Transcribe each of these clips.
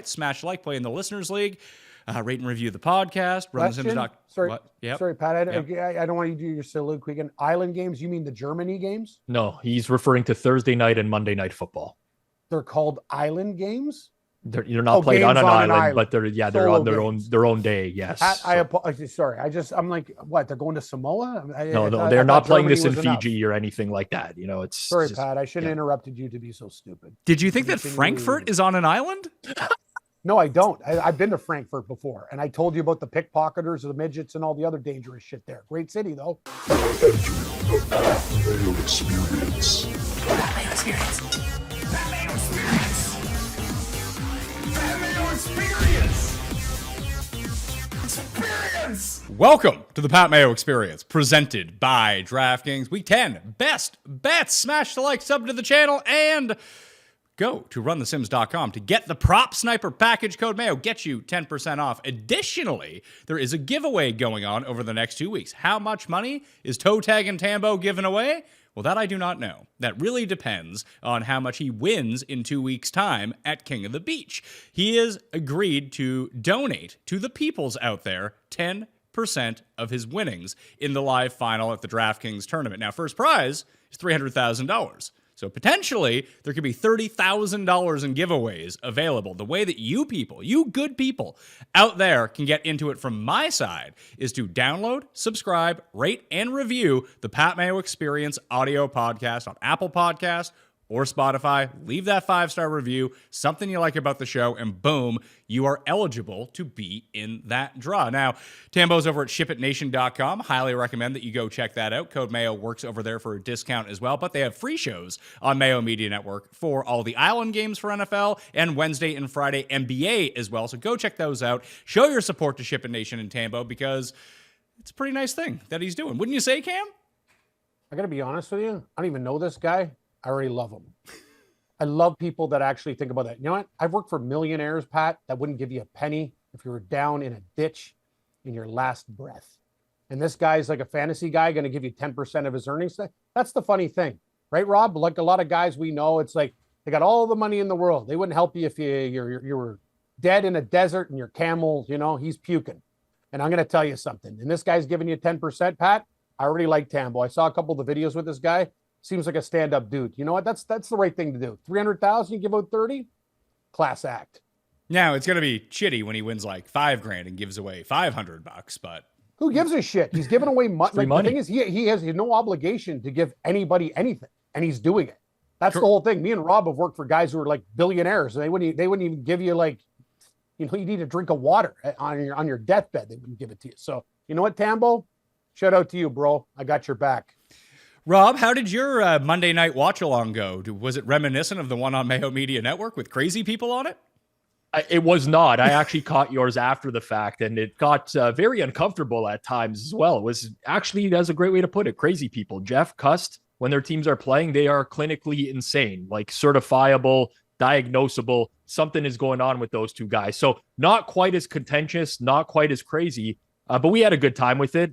smash like, play in the Listeners League, rate and review the podcast, run the Sims doc. Sorry, Yep. sorry, Pat. I don't want you to do your soliloquy again. Island games? You mean the Germany games? No, he's referring to Thursday night and Monday night football. They're called island games? They're not played on an island, but they're on games. their own day. Yes. I'm like, what? They're going to Samoa? No, they're not playing this in Fiji or anything like that. It's sorry, Pat. I shouldn't have interrupted you to be so stupid. Did you think that Frankfurt is on an island? No, I don't. I've been to Frankfurt before, and I told you about the pickpocketers, the midgets, and all the other dangerous shit there. Great city, though. Mayo experience. Mayo experience. Mayo experience. Mayo experience. Experience. Welcome to the Pat Mayo Experience, presented by DraftKings. Week 10, best bets. Smash the like, sub to the channel, and go to runthesims.com to get the Prop Sniper package. Code Mayo gets you 10% off. Additionally, there is a giveaway going on over the next 2 weeks. How much money is Toe Tag and Tambo giving away? Well, that I do not know. That really depends on how much he wins in 2 weeks' time at King of the Beach. He has agreed to donate to the peoples out there 10% of his winnings in the live final at the DraftKings tournament. Now, first prize is $300,000. So potentially, there could be $30,000 in giveaways available. The way that you people, you good people out there can get into it from my side is to download, subscribe, rate, and review the Pat Mayo Experience audio podcast on Apple Podcasts or Spotify. Leave that 5-star review, something you like about the show, and boom, you are eligible to be in that draw. Now, Tambo's over at shipitnation.com. Highly recommend that you go check that out. Code Mayo works over there for a discount as well, but they have free shows on Mayo Media Network for all the Island games for NFL and Wednesday and Friday NBA as well. So go check those out. Show your support to Ship It Nation and Tambo because it's a pretty nice thing that he's doing. Wouldn't you say, Cam? I got to be honest with you. I don't even know this guy. I already love him. I love people that actually think about that. You know what? I've worked for millionaires, Pat, that wouldn't give you a penny if you were down in a ditch in your last breath. And this guy's like a fantasy guy going to give you 10% of his earnings. That's the funny thing, right, Rob? Like a lot of guys we know, it's like they got all the money in the world. They wouldn't help you if you were dead in a desert and your camel, he's puking. And I'm going to tell you something. And this guy's giving you 10%, Pat. I already like Tambo. I saw a couple of the videos with this guy. Seems like a stand-up dude. You know what? That's the right thing to do. 300,000, you give out 30, class act. Now it's gonna be shitty when he wins like $5,000 and gives away $500, but who gives a shit? He's giving away money. money. The thing is, he has no obligation to give anybody anything, and he's doing it. That's the whole thing. Me and Rob have worked for guys who are like billionaires, and they wouldn't even give you like, you need a drink of water on your deathbed. They wouldn't give it to you. So you know what, Tambo? Shout out to you, bro. I got your back. Rob, how did your Monday night watch-along go? Was it reminiscent of the one on Mayo Media Network with crazy people on it? It was not. I actually caught yours after the fact, and it got very uncomfortable at times as well. It was actually, that's a great way to put it, crazy people. Jeff cussed when their teams are playing. They are clinically insane, like certifiable, diagnosable. Something is going on with those two guys. So not quite as contentious, not quite as crazy, but we had a good time with it.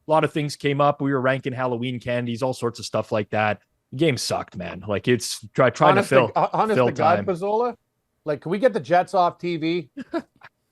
A lot of things came up. We were ranking Halloween candies, all sorts of stuff like that. The game sucked, man. Like it's trying to fill time. Pizzola, like, can we get the Jets off TV?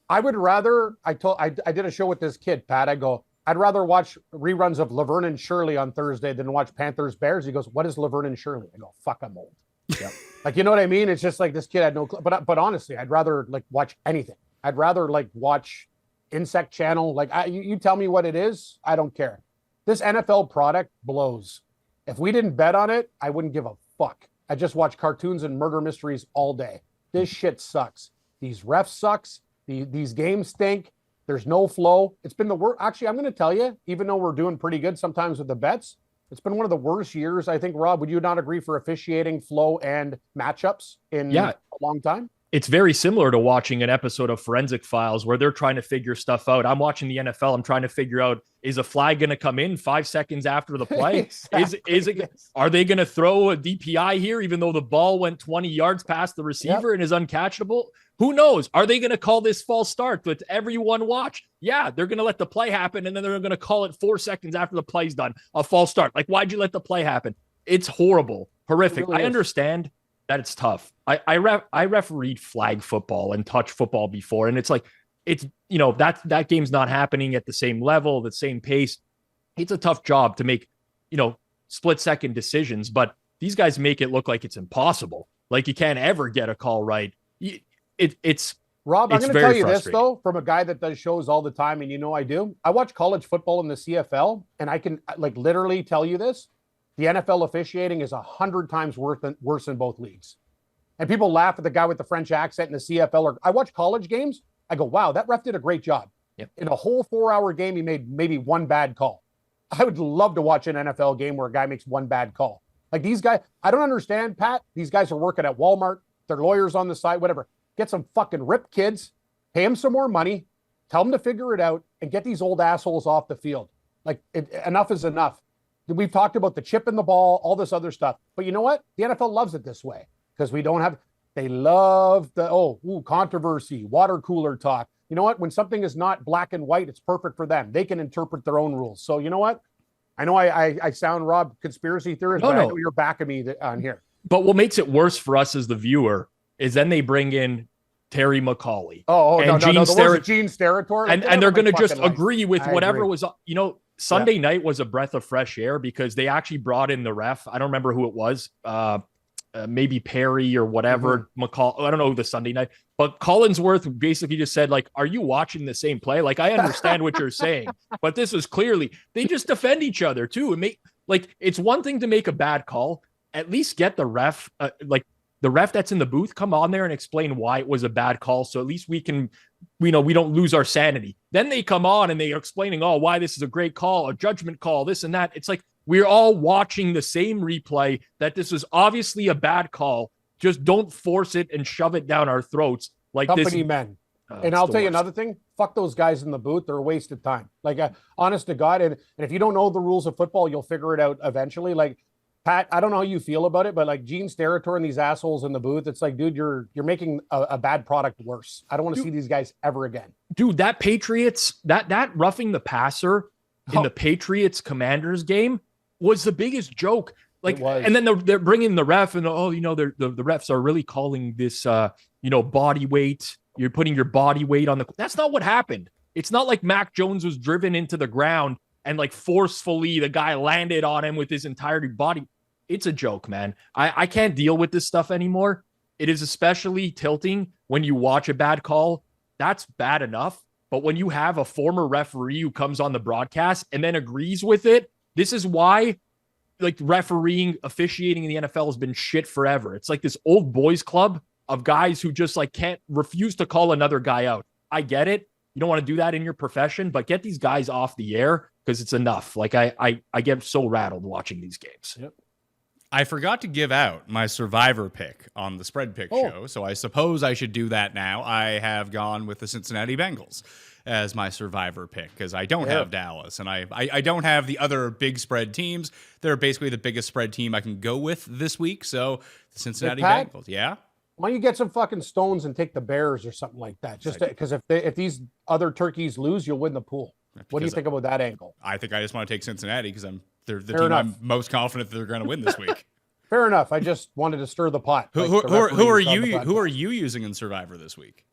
I would rather. I did a show with this kid, Pat. I go, I'd rather watch reruns of Laverne and Shirley on Thursday than watch Panthers Bears. He goes, what is Laverne and Shirley? I go, fuck, I'm old. Yep. Like, you know what I mean? It's just like this kid had no clue. But honestly, I'd rather like watch anything. I'd rather like watch Insect Channel. Like you tell me what it is, I don't care. This NFL product blows. If we didn't bet on it, I wouldn't give a fuck. I just watch cartoons and murder mysteries all day. This shit sucks. These refs sucks. These games stink. There's no flow. It's been the worst. Actually, I'm going to tell you, even though we're doing pretty good sometimes with the bets, it's been one of the worst years, I think, Rob, would you not agree, for officiating, flow, and matchups in a long time? It's very similar to watching an episode of Forensic Files where they're trying to figure stuff out. I'm watching the NFL. I'm trying to figure out, is a flag going to come in 5 seconds after the play? Exactly. Are they going to throw a DPI here, even though the ball went 20 yards past the receiver and is uncatchable? Who knows? Are they going to call this false start with everyone watch? Yeah, they're going to let the play happen, and then they're going to call it 4 seconds after the play's done, a false start. Like, why'd you let the play happen? It's horrible, horrific. Really I understand that it's tough. I refereed flag football and touch football before, and it's like that game's not happening at the same level, the same pace. It's a tough job to make split second decisions, but these guys make it look like it's impossible. Like you can't ever get a call right. It's Rob, I'm it's going to very tell you this, frustrating. though, from a guy that does shows all the time, and I do. I watch college football in the CFL, and I can literally tell you this. The NFL officiating is 100 times worse than both leagues. And people laugh at the guy with the French accent in the CFL. Or I watch college games. I go, wow, that ref did a great job. Yep. In a whole 4-hour game, he made maybe one bad call. I would love to watch an NFL game where a guy makes one bad call. Like these guys, I don't understand, Pat. These guys are working at Walmart. They're lawyers on the side, whatever. Get some fucking ripped kids, pay them some more money, tell them to figure it out, and get these old assholes off the field. Enough is enough. We've talked about the chip in the ball, all this other stuff. But you know what? The NFL loves it this way because they love the, controversy, water cooler talk. You know what? When something is not black and white, it's perfect for them. They can interpret their own rules. So you know what? I know I sound, Rob, conspiracy theorist, but I know you're backing me on here. But what makes it worse for us as the viewer is then they bring in Terry McAuley. Gene Steratore. And they're going to just agree with whatever agree. was, Sunday night was a breath of fresh air because they actually brought in the ref. I don't remember who it was. Maybe Perry or whatever. McCall. I don't know who the Sunday night, but Collinsworth basically just said, like, are you watching the same play? Like, I understand what you're saying, but this is clearly, they just defend each other too. It's one thing to make a bad call. At least get the ref, the ref that's in the booth, come on there and explain why it was a bad call. So at least we can, we don't lose our sanity. Then they come on and they're explaining, why this is a great call, a judgment call, this and that. It's like, we're all watching the same replay that this is obviously a bad call. Just don't force it and shove it down our throats like company this. men. And I'll tell you another thing. Fuck those guys in the booth. They're a waste of time. Honest to God. And if you don't know the rules of football, you'll figure it out eventually. Like, Pat, I don't know how you feel about it, but like Gene Steratore and these assholes in the booth, it's like, dude, you're making a bad product worse. I don't want to see these guys ever again. Dude, that Patriots, that roughing the passer in the Patriots Commanders game was the biggest joke. And then they're bringing the ref and, the refs are really calling this, body weight. You're putting your body weight on that's not what happened. It's not like Mac Jones was driven into the ground and forcefully the guy landed on him with his entire body. It's a joke, man. I can't deal with this stuff anymore. It is especially tilting when you watch a bad call. That's bad enough. But when you have a former referee who comes on the broadcast and then agrees with it, this is why refereeing, officiating in the NFL has been shit forever. It's like this old boys club of guys who just can't refuse to call another guy out. I get it. You don't want to do that in your profession, but get these guys off the air because it's enough. I get so rattled watching these games. Yep. I forgot to give out my survivor pick on the Spread Pick show, so I suppose I should do that now. I have gone with the Cincinnati Bengals as my survivor pick because I don't have Dallas, and I don't have the other big spread teams. They're basically the biggest spread team I can go with this week, so the Cincinnati Bengals. Yeah? Why don't you get some fucking stones and take the Bears or something like that? Just because if these other turkeys lose, you'll win the pool. What do you think about that angle? I think I just want to take Cincinnati because they're the team I'm most confident that they're going to win this week. Fair enough. I just wanted to stir the pot. Who are you using in Survivor this week?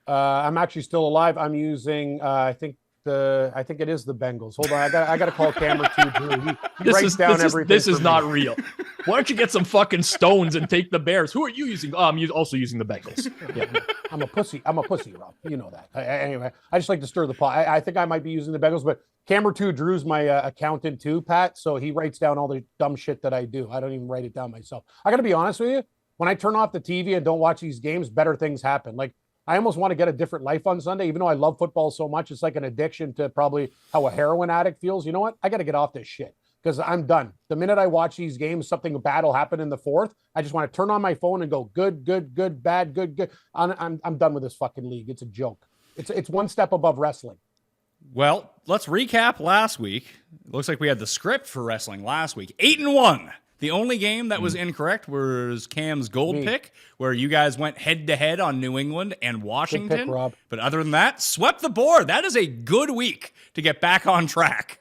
I'm actually still alive. I'm using I think it is the Bengals. Hold on, I got to call Cameron too. He writes down everything. This is not real. Why don't you get some fucking stones and take the Bears? Who are you using? Oh, I'm also using the Bengals. Yeah, I'm a pussy, Rob. You know that. Anyway, I just like to stir the pot. I think I might be using the Bengals, but Cameron too. Drew's my accountant too, Pat. So he writes down all the dumb shit that I do. I don't even write it down myself. I got to be honest with you. When I turn off the TV and don't watch these games, better things happen. I almost want to get a different life on Sunday, even though I love football so much. It's like an addiction to probably how a heroin addict feels. You know what? I got to get off this shit because I'm done. The minute I watch these games, something bad will happen in the fourth. I just want to turn on my phone and go good, bad, good. I'm done with this fucking league. It's a joke. It's one step above wrestling. Well, let's recap last week. It looks like we had the script for wrestling last week. 8-1. The only game that was incorrect was Cam's gold pick, where you guys went head-to-head on New England and Washington. Good pick, Rob. But other than that, swept the board. That is a good week to get back on track.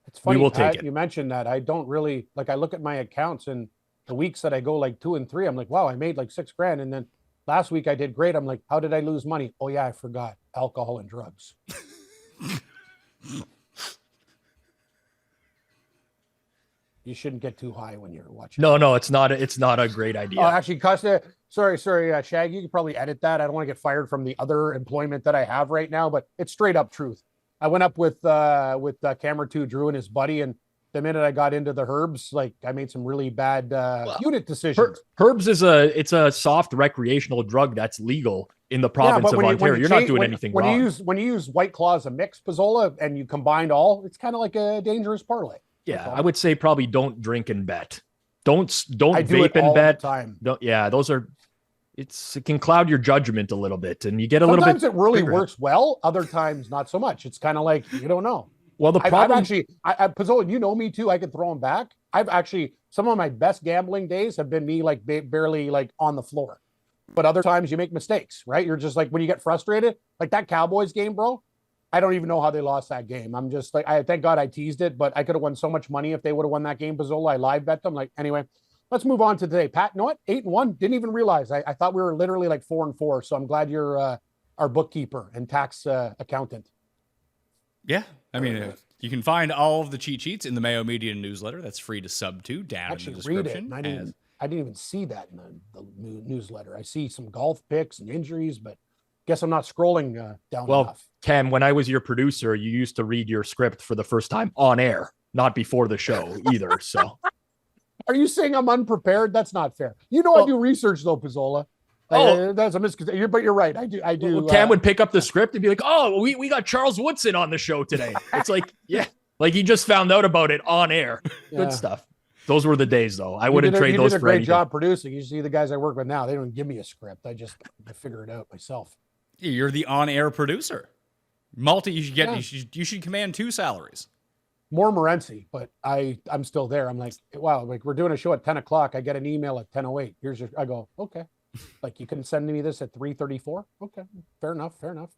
It's funny, we will Pat, take it. You mentioned that. I don't really, I look at my accounts and the weeks that I go like 2 and 3, I'm like, wow, I made like $6,000. And then last week I did great. I'm like, how did I lose money? Oh yeah, I forgot alcohol and drugs. You shouldn't get too high when you're watching. No, it's not a great idea. Oh, actually, Costa, sorry, Shag, you could probably edit that. I don't want to get fired from the other employment that I have right now, but it's straight up truth. I went up with Camera 2, Drew and his buddy, and the minute I got into the herbs, like I made some really bad unit decisions. Herbs is a soft recreational drug that's legal in the province of Ontario. You're not doing anything wrong. When you use White Claw as a mix, Pizzola, and you combine all, it's kind of like a dangerous parlay. Yeah, I would say probably don't drink and bet. Don't vape and bet. It can cloud your judgment a little bit, and you get a little bit. Sometimes it really works well. Other times, not so much. It's kind of like you don't know. Well, the problem, Pizzola, you know me too. I could throw them back. Some of my best gambling days have been me like barely like on the floor. But other times you make mistakes, right? You're just like when you get frustrated, like that Cowboys game, bro. I don't even know how they lost that game. I'm just like, thank God I teased it, but I could have won so much money if they would have won that game. Pizzola, I live bet them. Like, anyway, let's move on to today. Pat, you know what? 8-1. Didn't even realize. I thought we were literally like 4-4. So I'm glad you're our bookkeeper and tax accountant. Yeah. I mean, you can find all of the cheat sheets in the Mayo Media newsletter. That's free to sub to down in the description. Read it. I didn't even see that in the newsletter. I see some golf picks and injuries, but guess I'm not scrolling down enough. Cam, when I was your producer, you used to read your script for the first time on air, not before the show either. So, are you saying I'm unprepared? That's not fair. I do research though, Pizzola. That's a misconception. But you're right. I do. Well, Cam would pick up the script and be like, "Oh, we got Charles Woodson on the show today." It's like, yeah, like he just found out about it on air. Yeah. Good stuff. Those were the days, though. I wouldn't trade those for anything. You did a great job producing. You see the guys I work with now; they don't give me a script. I figure it out myself. You're the on-air producer. You should command 2 salaries. More Morency, but I'm still there. I'm like, wow, like we're doing a show at 10 o'clock. I get an email at 10:08. I go, okay. Like you couldn't send me this at 3:34. Okay. Fair enough.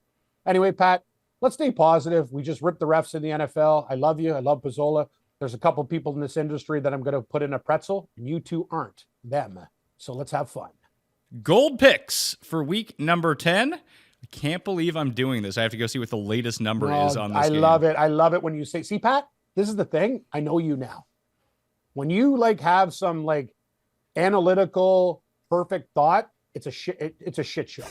Anyway, Pat, let's stay positive. We just ripped the refs in the NFL. I love you. I love Pizzola. There's a couple people in this industry that I'm going to put in a pretzel, and you two aren't them. So let's have fun. Gold picks for week number 10. I can't believe I'm doing this. I have to go see what the latest number is on this game. Love it. I love it when you say, see, Pat, this is the thing. I know you now. When you like have some like analytical, perfect thought, it's a shit show.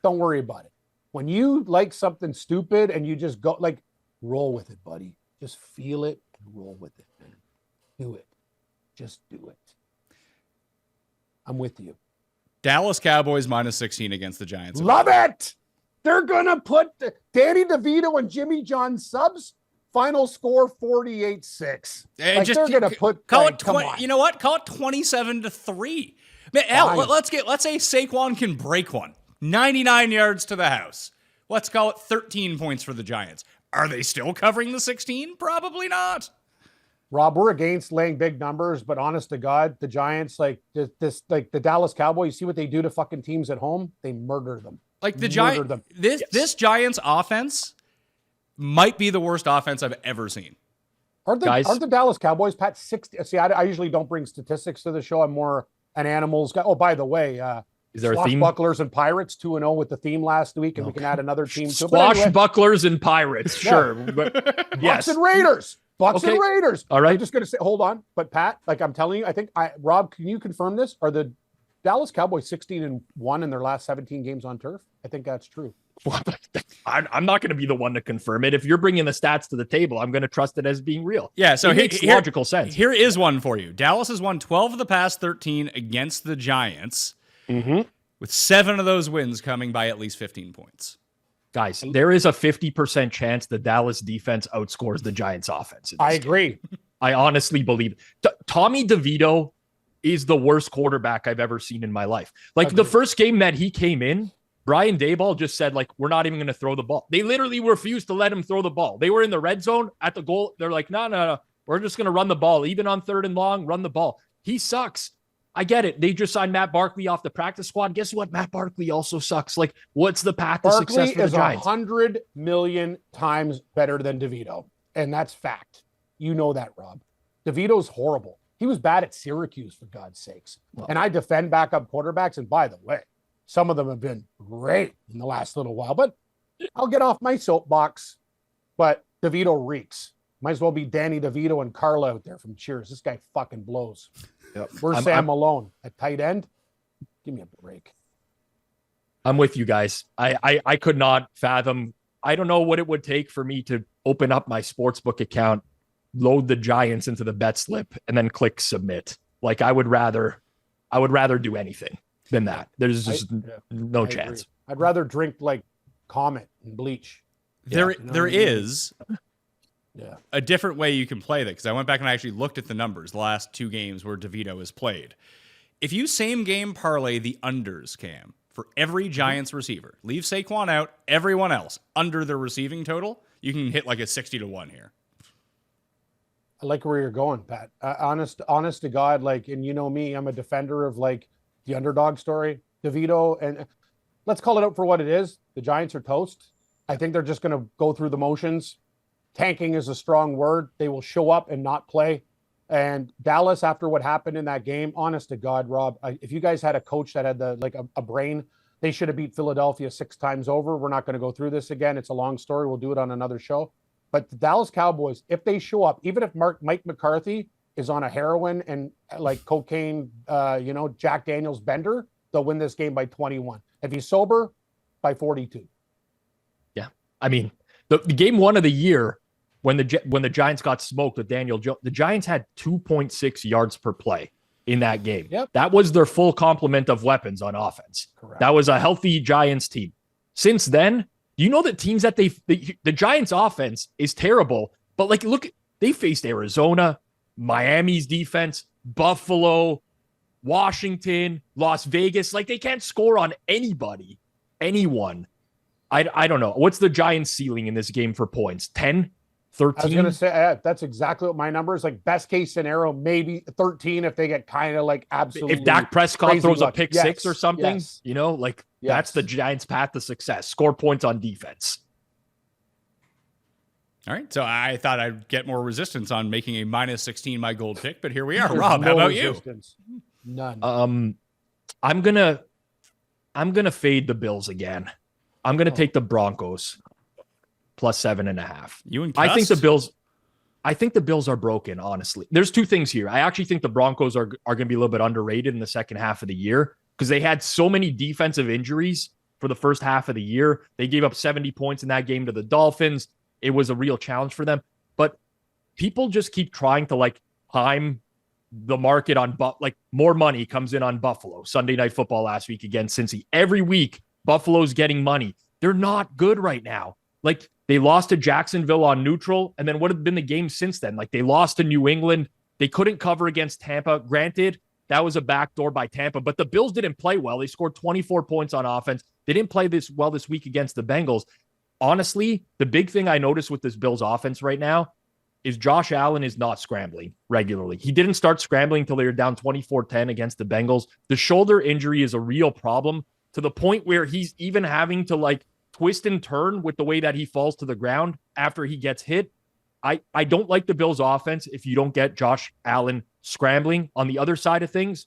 Don't worry about it. When you like something stupid and you just go like, roll with it, buddy. Just feel it and roll with it, man. Do it. Just do it. I'm with you. Dallas Cowboys -16 against the Giants. Love it. They're going to put Danny DeVito and Jimmy John subs. Final score 48-6. Like they're going to put. Call it 20. You know what? Call it 27-3. Man, let's say Saquon can break one. 99 yards to the house. Let's call it 13 points for the Giants. Are they still covering the 16? Probably not. Rob, we're against laying big numbers, but honest to God, the Giants, like the Dallas Cowboys, you see what they do to fucking teams at home? They murder them. Like the Giants, this Giants offense might be the worst offense I've ever seen. Aren't the Dallas Cowboys, Pat, 60? See, I usually don't bring statistics to the show. I'm more an animals guy. Oh, by the way, is there a theme? Swashbucklers and Pirates 2-0 with the theme last week, and we can add another team to it. Swashbucklers and Pirates, sure. But Bucks and Raiders. Bucks and Raiders. All right. I'm just going to say, hold on. But Pat, like I'm telling you, Rob, can you confirm this? Are the Dallas Cowboys 16-1 in their last 17 games on turf? I think that's true. I'm not going to be the one to confirm it. If you're bringing the stats to the table, I'm going to trust it as being real. Yeah, so it makes logical sense. Here is one for you. Dallas has won 12 of the past 13 against the Giants, with 7 of those wins coming by at least 15 points. Guys, there is a 50% chance the Dallas defense outscores the Giants offense. I agree. I honestly believe Tommy DeVito is the worst quarterback I've ever seen in my life. Like the first game that he came in, Brian Daboll just said, like, we're not even going to throw the ball. They literally refused to let him throw the ball. They were in the red zone at the goal. They're like, no. We're just going to run the ball. Even on 3rd and long, run the ball. He sucks. I get it. They just signed Matt Barkley off the practice squad. Guess what? Matt Barkley also sucks. Like, what's the path to success for the Giants? Barkley is 100 million times better than DeVito. And that's fact. You know that, Rob. DeVito's horrible. He was bad at Syracuse, for God's sakes. And I defend backup quarterbacks. And by the way, some of them have been great in the last little while. But I'll get off my soapbox. But DeVito reeks. Might as well be Danny DeVito and Carla out there from Cheers. This guy fucking blows. Yep. Where's Sam Malone at tight end? Give me a break. I'm with you guys. I could not fathom. I don't know what it would take for me to open up my sportsbook account, load the Giants into the bet slip, and then click submit. Like I would rather do anything than that. There's just no chance. Agree. I'd rather drink like Comet and bleach. There is Yeah. a different way you can play that, because I went back and I actually looked at the numbers the last 2 games where DeVito has played. If you same game parlay the unders, Cam, for every Giants receiver, leave Saquon out, everyone else under their receiving total, you can hit like a 60-1 here. I like where you're going, Pat. Honest to God, like, and you know me, I'm a defender of like the underdog story. DeVito, and let's call it out for what it is. The Giants are toast. I think they're just going to go through the motions. Tanking is a strong word. They will show up and not play. And Dallas, after what happened in that game, honest to God, Rob, if you guys had a coach that had a brain, they should have beat Philadelphia 6 times over. We're not going to go through this again. It's a long story. We'll do it on another show. But the Dallas Cowboys, if they show up, even if Mike McCarthy is on a heroin and like cocaine, Jack Daniels bender, they'll win this game by 21. If he's sober, by 42. Yeah. I mean, the game 1 of the year, when the Giants got smoked with Daniel Jones, the Giants had 2.6 yards per play in that game. Yep. That was their full complement of weapons on offense. Correct. That was a healthy Giants team. Since then, you know the teams that the Giants offense is terrible, but like look, they faced Arizona, Miami's defense, Buffalo, Washington, Las Vegas. Like they can't score on anyone. I don't know. What's the Giants ceiling in this game for points? 10? 13? I was going to say, that's exactly what my number is. Like best case scenario, maybe 13 if they get kind of like absolutely. If Dak Prescott throws luck. a pick 6 or something, Yes. That's the Giants' path to success. Score points on defense. All right, so I thought I'd get more resistance on making a -16 my gold pick, but here we are. Rob, how about resistance. You? None. I'm gonna fade the Bills again. I'm gonna take the Broncos plus 7.5. You and I think the Bills are broken, honestly. There's 2 things here. I actually think the Broncos are going to be a little bit underrated in the second half of the year because they had so many defensive injuries for the first half of the year. They gave up 70 points in that game to the Dolphins. It was a real challenge for them. But people just keep trying to like time the market on more money comes in on Buffalo. Sunday Night Football last week against Cincy. Every week, Buffalo's getting money. They're not good right now. Like they lost to Jacksonville on neutral, and then what have been the games since then? Like they lost to New England. They couldn't cover against Tampa. Granted, that was a backdoor by Tampa, but the Bills didn't play well. They scored 24 points on offense. They didn't play this well this week against the Bengals. Honestly, the big thing I noticed with this Bills offense right now is Josh Allen is not scrambling regularly. He didn't start scrambling until they were down 24-10 against the Bengals. The shoulder injury is a real problem to the point where he's even having to like twist and turn with the way that he falls to the ground after he gets hit. I don't like the Bills offense if you don't get Josh Allen scrambling. On the other side of things,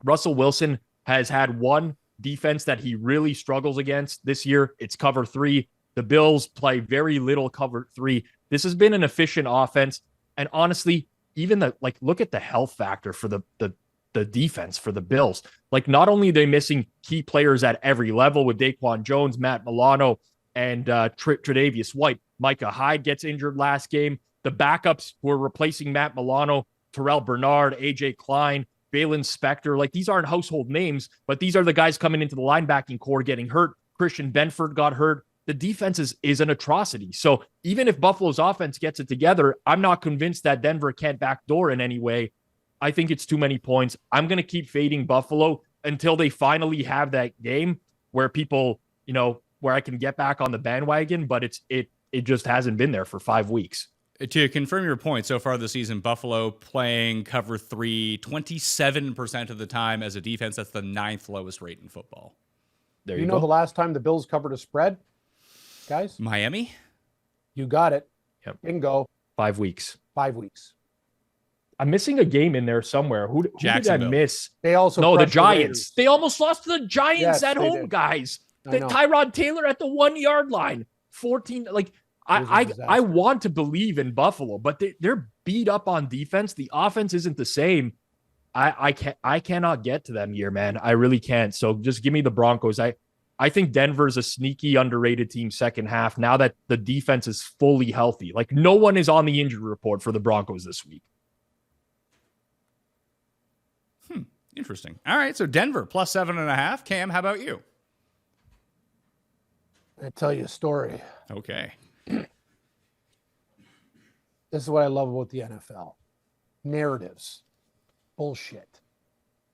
Russell Wilson has had one defense that he really struggles against this year. It's cover 3. The Bills play very little cover 3. This has been an efficient offense. And honestly, even look at the health factor for the defense for the Bills. Like not only are they missing key players at every level with Daquan Jones, Matt Milano, and Tre'Davious White. Micah Hyde gets injured last game. The backups who are replacing Matt Milano, Terrell Bernard, AJ Klein, Valen Spector. Like these aren't household names, but these are the guys coming into the linebacking core getting hurt. Christian Benford got hurt. The defense is an atrocity. So even if Buffalo's offense gets it together, I'm not convinced that Denver can't backdoor in any way. I think it's too many points. I'm going to keep fading Buffalo until they finally have that game where people, where I can get back on the bandwagon, but it just hasn't been there for 5 weeks. To confirm your point, so far this season, Buffalo playing cover 3 27% of the time as a defense. That's the 9th lowest rate in football. There you you know go. the last time the Bills covered a spread, guys? Miami? You got it. Yep. Bingo. 5 weeks. 5 weeks. I'm missing a game in there somewhere. Who did I Jacksonville. miss? They also No, the crushed Giants. Raiders. They almost lost to the Giants Yes, at they home, did. guys. I The know. Tyrod Taylor at the 1 yard line. 14. Like It was a I disaster. want to believe in Buffalo, but they're beat up on defense. The offense isn't the same. I cannot get to them here, man. I really can't. So just give me the Broncos. I think Denver's a sneaky, underrated team second half now that the defense is fully healthy. Like, no one is on the injury report for the Broncos this week. Interesting. All right, so Denver plus 7.5. Cam, how about you? I tell you a story. Okay. This is what I love about the NFL. Narratives. Bullshit.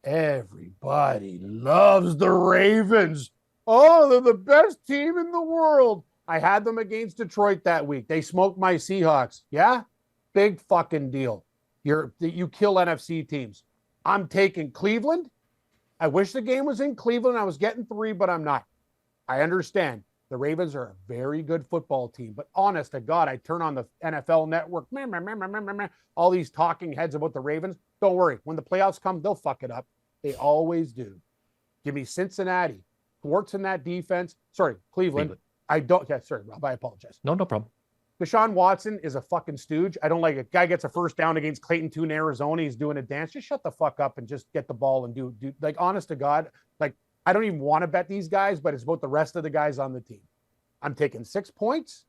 Everybody loves the Ravens. Oh, they're the best team in the world. I had them against Detroit that week. They smoked my Seahawks. Yeah? Big fucking deal. You kill NFC teams. I'm taking Cleveland. I wish the game was in Cleveland. I was getting 3, but I'm not. I understand. The Ravens are a very good football team, but honest to God, I turn on the NFL network, all these talking heads about the Ravens. Don't worry. When the playoffs come, they'll fuck it up. They always do. Give me Cincinnati. Warts in that defense. Sorry, Cleveland. I don't. Yeah, sorry, Rob. I apologize. No problem. Deshaun Watson is a fucking stooge. I don't like it. Guy gets a first down against Clayton 2 in Arizona. He's doing a dance. Just shut the fuck up and just get the ball and do like, honest to God, like, I don't even want to bet these guys, but it's about the rest of the guys on the team. I'm taking 6 points.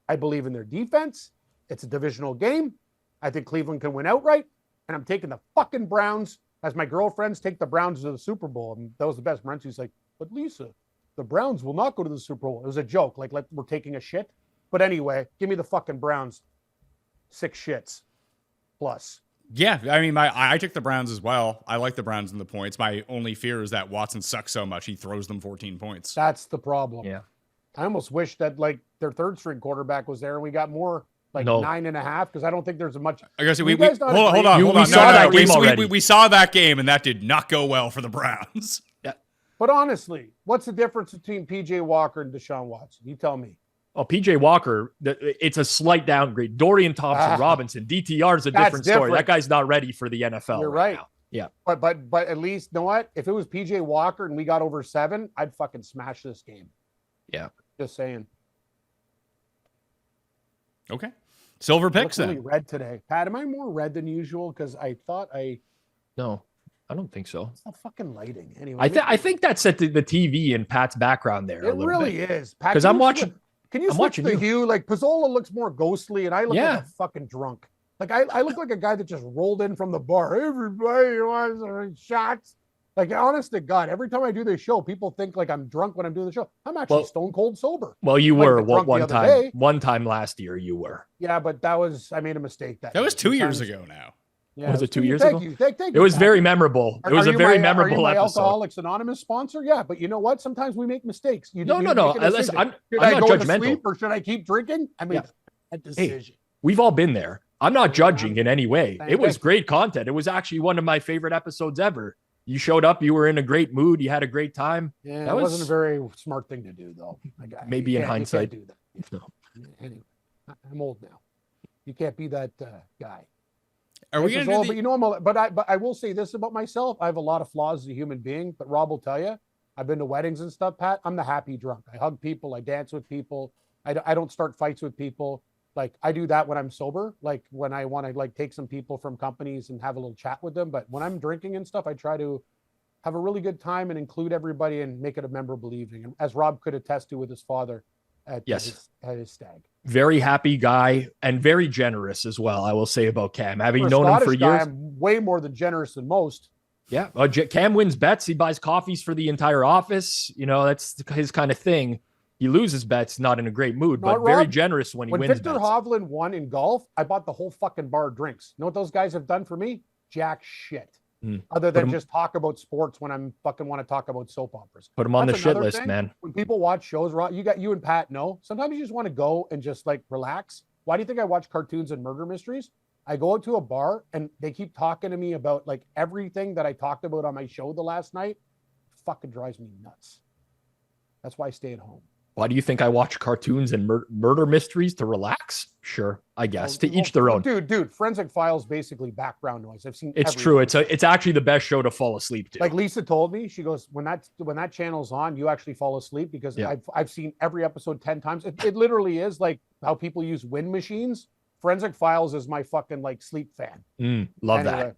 I believe in their defense. It's a divisional game. I think Cleveland can win outright. And I'm taking the fucking Browns as my girlfriends take the Browns to the Super Bowl. And that was the best. She's like, but Lisa, the Browns will not go to the Super Bowl. It was a joke. Like we're taking a shit. But anyway, give me the fucking Browns. 6 shits plus. Yeah, I mean, I took the Browns as well. I like the Browns in the points. My only fear is that Watson sucks so much he throws them 14 points. That's the problem. Yeah. I almost wish that like their third string quarterback was there and we got more like 9.5 because I don't think there's a much. I guess we You guys not hold agree? on. We saw that game already. We saw that game and that did not go well for the Browns. But honestly, what's the difference between PJ Walker and Deshaun Watson? You tell me. Oh, PJ Walker, it's a slight downgrade. Dorian Thompson-Robinson, DTR is a different story. different. That guy's not ready for the NFL. You're right. Now. Yeah. But at least, you know what? If it was PJ Walker and we got over 7, I'd fucking smash this game. Yeah. Just saying. Okay. Silver picks Really then. red today. Pat, am I more red than usual? Because I thought No, I don't think so. it's not fucking lighting. Anyway, I think that's set the TV in Pat's background there. it really is. Pat, 'Cause can I'm you watching- switch- Can you I'm switch watching the you. hue? Like Pizzola looks more ghostly, and I look Yeah. like a fucking drunk. Like I look like a guy that just rolled in from the bar. Everybody wants shots. Like, honest to God, every time I do this show, people think like I'm drunk when I'm doing the show. I'm actually stone cold sober. Well, you Like were the drunk the one other time. day. One time last year, you were. Yeah, but I made a mistake. That was 2 years times- ago now. Yeah, Was it 2 2 years Thank ago? you. Thank It you, was Pat. very memorable. It was a very are you memorable my episode. Alcoholics Anonymous sponsor? Yeah, but you know what? Sometimes we make mistakes. No. make a Listen, decision. I'm Should not I go to judgmental. sleep or should I keep drinking? I mean, a decision. We've all been there. I'm not judging in any way. Thank It was you. great content. It was actually one of my favorite episodes ever. You showed up. You were in a great mood. You had a great time. Yeah, That it wasn't a was- very smart thing to do, though. Maybe You in can't hindsight. do that. No. Anyway, I'm old now. You can't be that guy. Are we This is going all- to but do you know, but I will say this about myself. I have a lot of flaws as a human being, but Rob will tell you, I've been to weddings and stuff, Pat. I'm the happy drunk. I hug people. I dance with people. I don't start fights with people. Like, I do that when I'm sober, like when I want to like take some people from companies and have a little chat with them. But when I'm drinking and stuff, I try to have a really good time and include everybody and make it a memorable evening. And as Rob could attest to with his father at his stag. Very happy guy and very generous as well. I will say about Cam. Having For a known him for Scottish guy, years. I'm way more than generous than most. Yeah. Cam wins bets. He buys coffees for the entire office. You know, that's his kind of thing. He loses bets, not in a great mood, but Not very Rob. generous when he When wins Victor bets. Hovland won in golf, I bought the whole fucking bar of drinks. You know what those guys have done for me? Jack shit. Other than him- just talk about sports when I'm fucking want to talk about soap operas. Put him on That's the shit another list, thing. man. When people watch shows, Rob, you and Pat know, sometimes you just want to go and just like relax. Why do you think I watch cartoons and murder mysteries? I go out to a bar and they keep talking to me about like everything that I talked about on my show the last night. Fucking drives me nuts. That's why I stay at home. Why do you think I watch cartoons and murder mysteries to relax? Sure, I guess. To each their own. Dude, Forensic Files basically background noise. I've seen. It's true. It's actually the best show to fall asleep to. Like Lisa told me, she goes, when that channel's on, you actually fall asleep because I've seen every episode 10 times. It literally is like how people use wind machines. Forensic Files is my fucking like sleep fan. Love that.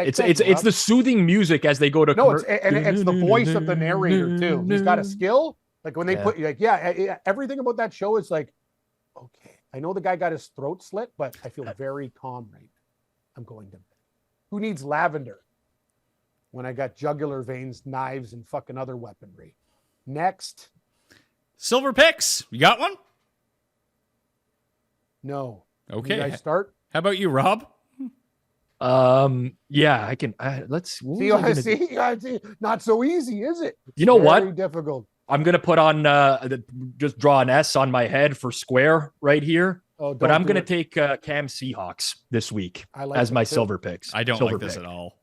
It's the soothing music as they go to. No, it's the voice of the narrator too. He's got a skill. Like when they put everything about that show is like, okay, I know the guy got his throat slit, but I feel very calm right now. I'm going to bed. Who needs lavender when I got jugular veins, knives, and fucking other weaponry? Next. Silver picks. You got one? No. Okay. Can I start? How about you, Rob? Yeah, I can. Let's see. Not so easy, is it? You know what? Very difficult. I'm gonna put on just draw an S on my head for square right here. But I'm gonna take Cam Seahawks this week as my silver picks. I don't like this at all.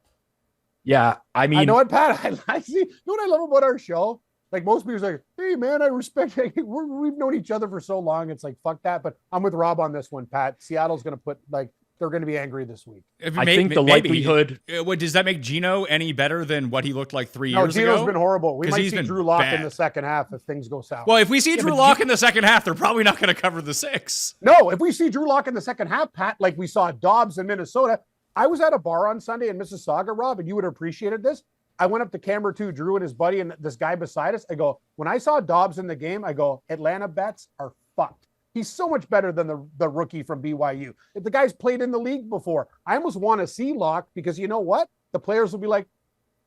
Yeah, I mean, I know what, Pat. I see. You know what I love about our show? Like most people are like, hey man, I respect you. We've known each other for so long. It's like fuck that. But I'm with Rob on this one, Pat. Seattle's gonna put like. They're going to be angry this week. I think the likelihood. Does that make Geno any better than what he looked like 3 years ago? No, Geno's been horrible. We might see Drew Lock in the second half if things go south. Well, if we see Drew Lock in the second half, they're probably not going to cover the 6. No, if we see Drew Lock in the second half, Pat, like we saw Dobbs in Minnesota. I was at a bar on Sunday in Mississauga, Rob, and you would have appreciated this. I went up to camera 2, Drew and his buddy, and this guy beside us. I go, when I saw Dobbs in the game, I go, Atlanta bets are fucked. He's so much better than the rookie from BYU. If the guy's played in the league before, I almost want to see Locke because you know what? The players will be like,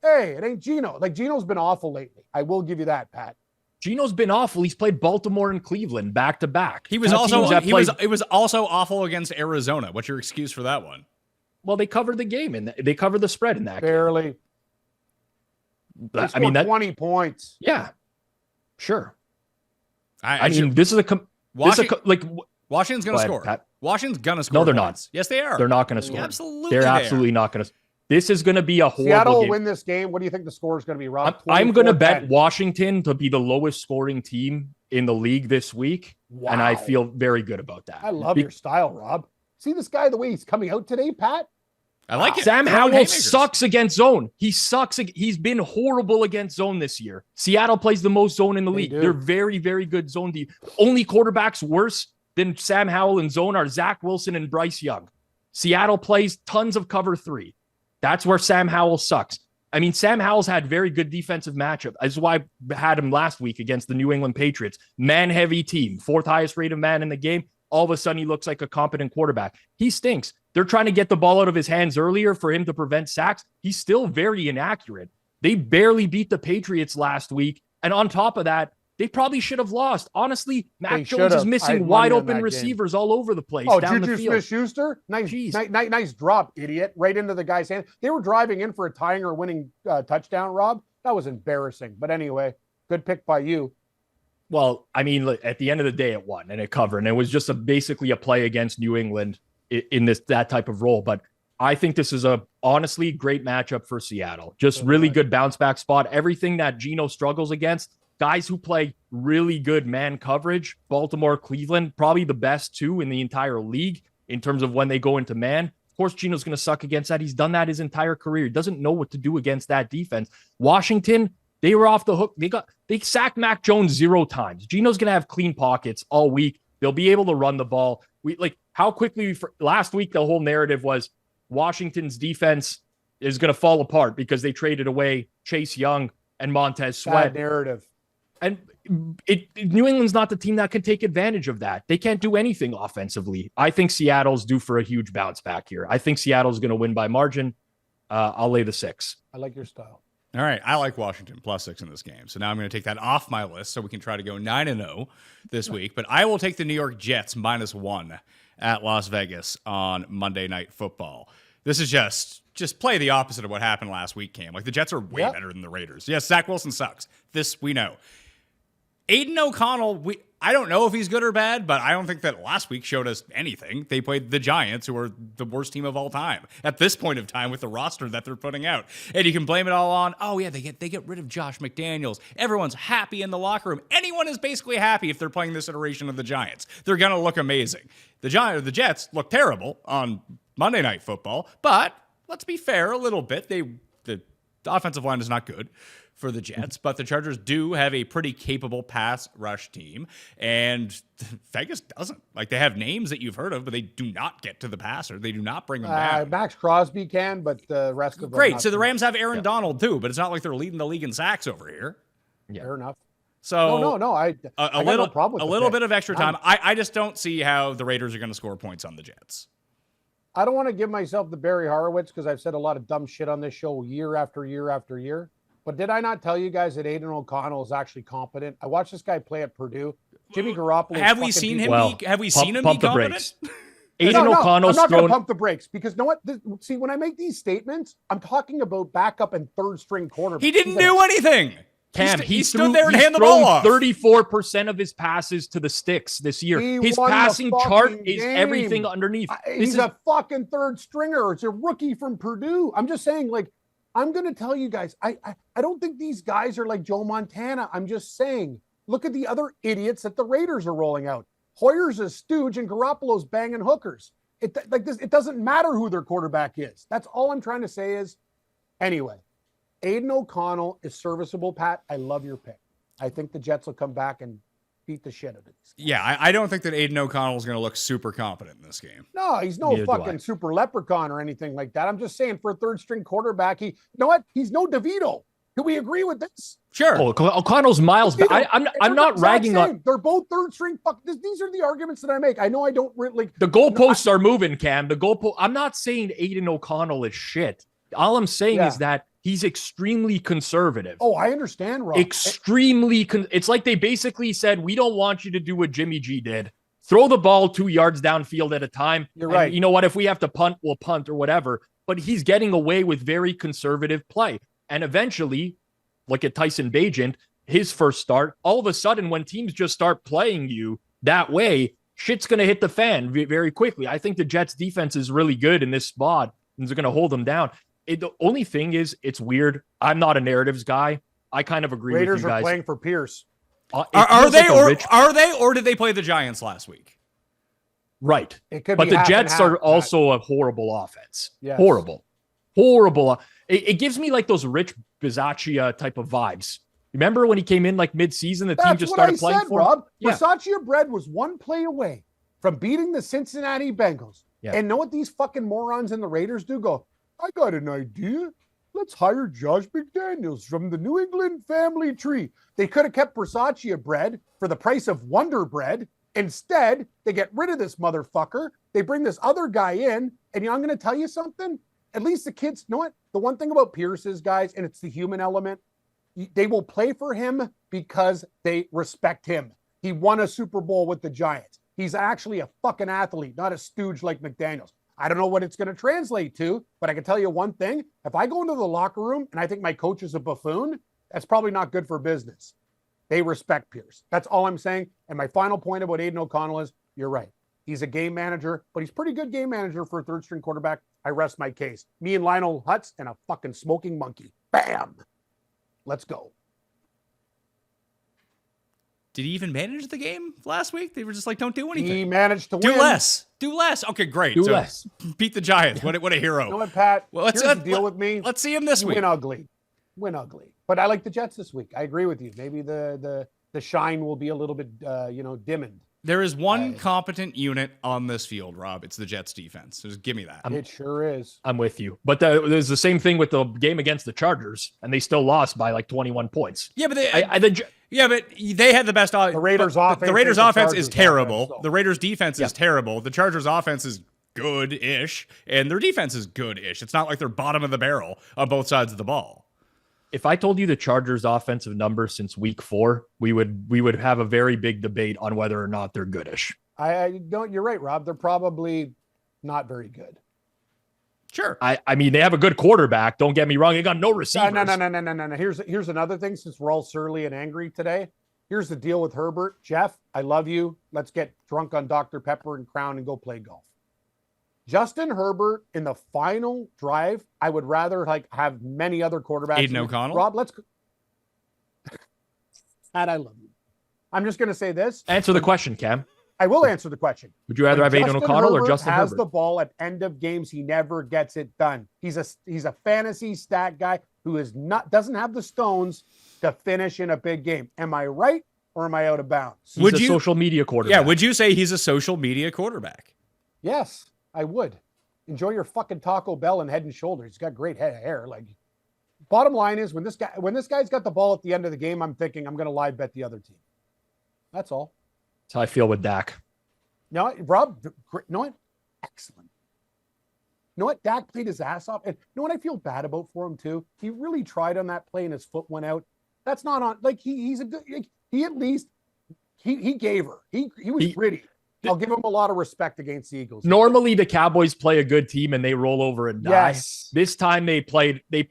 hey, it ain't Geno. Like Geno's been awful lately. I will give you that, Pat. Geno's been awful. He's played Baltimore and Cleveland back to back. He was it was also awful against Arizona. What's your excuse for that one? Well, they covered the game and they covered the spread in that barely. Game. I mean, 20 points. Yeah, sure. I mean, this is a. Washington's going to score. Pat. Washington's going to score. No, they're not. Yes, they are. They're not going to score. Absolutely, they're absolutely not going to. This is going to be a horrible Seattle game. Win this game. What do you think the score is going to be, Rob? I'm going to bet Washington to be the lowest scoring team in the league this week, and I feel very good about that. I love your style, Rob. See this guy, the way he's coming out today, Pat? I like it. Sam Howell sucks against zone. He sucks. He's been horrible against zone this year. Seattle plays the most zone in the league. They're very, very good zone. Only quarterbacks worse than Sam Howell in zone are Zach Wilson and Bryce Young. Seattle plays tons of cover 3. That's where Sam Howell sucks. I mean, Sam Howell's had very good defensive matchup. That's why I had him last week against the New England Patriots. Man-heavy team. 4th highest rate of man in the game. All of a sudden, he looks like a competent quarterback. He stinks. They're trying to get the ball out of his hands earlier for him to prevent sacks. He's still very inaccurate. They barely beat the Patriots last week. And on top of that, they probably should have lost. Honestly, Mac Jones is missing wide open receivers all over the place. Down Juju the field. Smith-Schuster? Nice drop, idiot. Right into the guy's hand. They were driving in for a tying or winning touchdown, Rob. That was embarrassing. But anyway, good pick by you. Well, I mean, look, at the end of the day, it won and it covered. And it was just basically a play against New England in that type of role. But I think this is a honestly great matchup for Seattle. Just really good bounce back spot. Everything that Geno struggles against, guys who play really good man coverage, Baltimore, Cleveland, probably the best 2 in the entire league in terms of when they go into man. Of course, Geno's going to suck against that. He's done that his entire career. He doesn't know what to do against that defense. Washington, they were off the hook. They sacked Mac Jones 0 times. Geno's going to have clean pockets all week. They'll be able to run the ball. Last week, the whole narrative was Washington's defense is going to fall apart because they traded away Chase Young and Montez Sweat. Bad narrative. And New England's not the team that can take advantage of that. They can't do anything offensively. I think Seattle's due for a huge bounce back here. I think Seattle's going to win by margin. I'll lay the 6. I like your style. All right. I like Washington +6 in this game. So now I'm going to take that off my list so we can try to go 9-0 this week. But I will take the New York Jets -1 at Las Vegas on Monday Night Football. This is just play the opposite of what happened last week, Cam. Like the Jets are way better than the Raiders. Yes, Zach Wilson sucks. This we know. Aiden O'Connell, I don't know if he's good or bad, but I don't think that last week showed us anything. They played the Giants, who are the worst team of all time at this point of time with the roster that they're putting out. And you can blame it all on, oh yeah, they get rid of Josh McDaniels. Everyone's happy in the locker room. Anyone is basically happy if they're playing this iteration of the Giants. They're going to look amazing. The Jets look terrible on Monday Night Football, but let's be fair a little bit. The offensive line is not good for the Jets, but the Chargers do have a pretty capable pass rush team, and Vegas doesn't. Like, they have names that you've heard of, but they do not get to the passer. They do not bring them down. Max Crosby can, but the rest of them great. So the Rams have Aaron Donald too, but it's not like they're leading the league in sacks over here. Yeah. Fair enough. So no. I got no problem with a little bit of extra time. I just don't see how the Raiders are going to score points on the Jets. I don't want to give myself the Barry Horowitz because I've said a lot of dumb shit on this show year after year after year. But did I not tell you guys that Aiden O'Connell is actually competent? I watched this guy play at Purdue. Jimmy Garoppolo. Have we seen him be competent? Aiden O'Connell's I'm not going to pump the brakes because you know what? See, when I make these statements, I'm talking about backup and third string quarterback. He didn't do anything. Cam, he stood there and handed the ball off. 34% of his passes to the sticks this year. His passing chart is everything underneath. He's a fucking third stringer. It's a rookie from Purdue. I'm just saying, like, I'm going to tell you guys, I don't think these guys are like Joe Montana. I'm just saying, look at the other idiots that the Raiders are rolling out. Hoyer's a stooge and Garoppolo's banging hookers. It doesn't matter who their quarterback is. That's all I'm trying to say is, anyway, Aiden O'Connell is serviceable, Pat. I love your pick. I think the Jets will come back and beat the shit out of it. Yeah, I don't think that Aiden O'Connell is going to look super competent in this game. No, he's no fucking super leprechaun or anything like that. I'm just saying for a third string quarterback, you know what? He's no DeVito. Can we agree with this? Sure. Oh, O'Connell's miles. I'm not ragging on. They're both third string. These are the arguments that I make. I know I don't really. The goalposts are moving, Cam. I'm not saying Aiden O'Connell is shit. All I'm saying is that he's extremely conservative. Oh, I understand, Rob. Extremely. It's like they basically said, we don't want you to do what Jimmy G did. Throw the ball 2 yards downfield at a time. You're right. You know what? If we have to punt, we'll punt or whatever. But he's getting away with very conservative play. And eventually, look at Tyson Bagent, his first start. All of a sudden, when teams just start playing you that way, shit's going to hit the fan very quickly. I think the Jets defense is really good in this spot and they're going to hold them down. The only thing is, it's weird. I'm not a narratives guy. I kind of agree with you guys. Raiders are playing for Pierce. Are they, or did they play the Giants last week? Right. It could but be the Jets are also a horrible offense. Yes. Horrible. It gives me like those Rich Bisaccia type of vibes. Remember when he came in like mid-season, the team just started playing for him? Rob. Yeah. Bisaccia Bread was one play away from beating the Cincinnati Bengals. Yeah. And know what these fucking morons in the Raiders do? Go, I got an idea. Let's hire Josh McDaniels from the New England family tree. They could have kept Bisaccia Bread for the price of Wonder Bread. Instead, they get rid of this motherfucker. They bring this other guy in. And I'm going to tell you something. At least the kids, know what? The one thing about Pierce is, guys, and it's the human element, they will play for him because they respect him. He won a Super Bowl with the Giants. He's actually a fucking athlete, not a stooge like McDaniels. I don't know what it's going to translate to, but I can tell you one thing. If I go into the locker room and I think my coach is a buffoon, that's probably not good for business. They respect Pierce. That's all I'm saying. And my final point about Aiden O'Connell is, you're right. He's a game manager, but he's a pretty good game manager for a third string quarterback. I rest my case. Me and Lionel Hutz and a fucking smoking monkey. Bam. Let's go. Did he even manage the game last week? They were just like, don't do anything. He managed to do win. Do less. Okay, great. Do less. Beat the Giants. What a hero. You know what, Pat? Well, here's the deal with me. Let's see him this week. Win ugly. But I like the Jets this week. I agree with you. Maybe the shine will be a little bit, dimmed. There is one competent unit on this field, Rob. It's the Jets defense. So just give me that. It sure is. I'm with you. But there's the same thing with the game against the Chargers, and they still lost by like 21 points. Yeah, but they had the best. The Raiders' offense. The Raiders' offense is terrible. Offense, so. The Raiders' defense is terrible. The Chargers' offense is good-ish, and their defense is good-ish. It's not like they're bottom of the barrel on both sides of the ball. If I told you the Chargers' offensive numbers since week 4, we would have a very big debate on whether or not they're goodish. I don't. You're right, Rob. They're probably not very good. Sure. I mean, they have a good quarterback. Don't get me wrong. They got no receivers. No. Here's another thing. Since we're all surly and angry today, Here's the deal with Herbert. Jeff, I love you. Let's get drunk on Dr. Pepper and Crown and go play golf. Justin Herbert in the final drive, I would rather have many other quarterbacks. Aiden O'Connell? Rob, Pat, I love you. I'm just going to say this. Answer the question, Cam. I will answer the question. Would you rather have Aiden O'Connell or Justin has Herbert? The ball at end of games, he never gets it done. He's a fantasy stat guy who doesn't have the stones to finish in a big game. Am I right or am I out of bounds? He's a social media quarterback. Yeah, would you say he's a social media quarterback? Yes, I would. Enjoy your fucking Taco Bell and Head and Shoulders. He's got great head of hair. Bottom line is when this guy's got the ball at the end of the game, I'm thinking I'm going to live bet the other team. That's all. That's how I feel with Dak. No, Rob, you know what? Excellent. You know what? Dak played his ass off. And you know what I feel bad about for him too? He really tried on that play and his foot went out. That's not on, he's a good, he at least, he gave her. He was gritty. I'll give him a lot of respect against the Eagles. Normally the Cowboys play a good team and they roll over and die. Yes. This time they played. They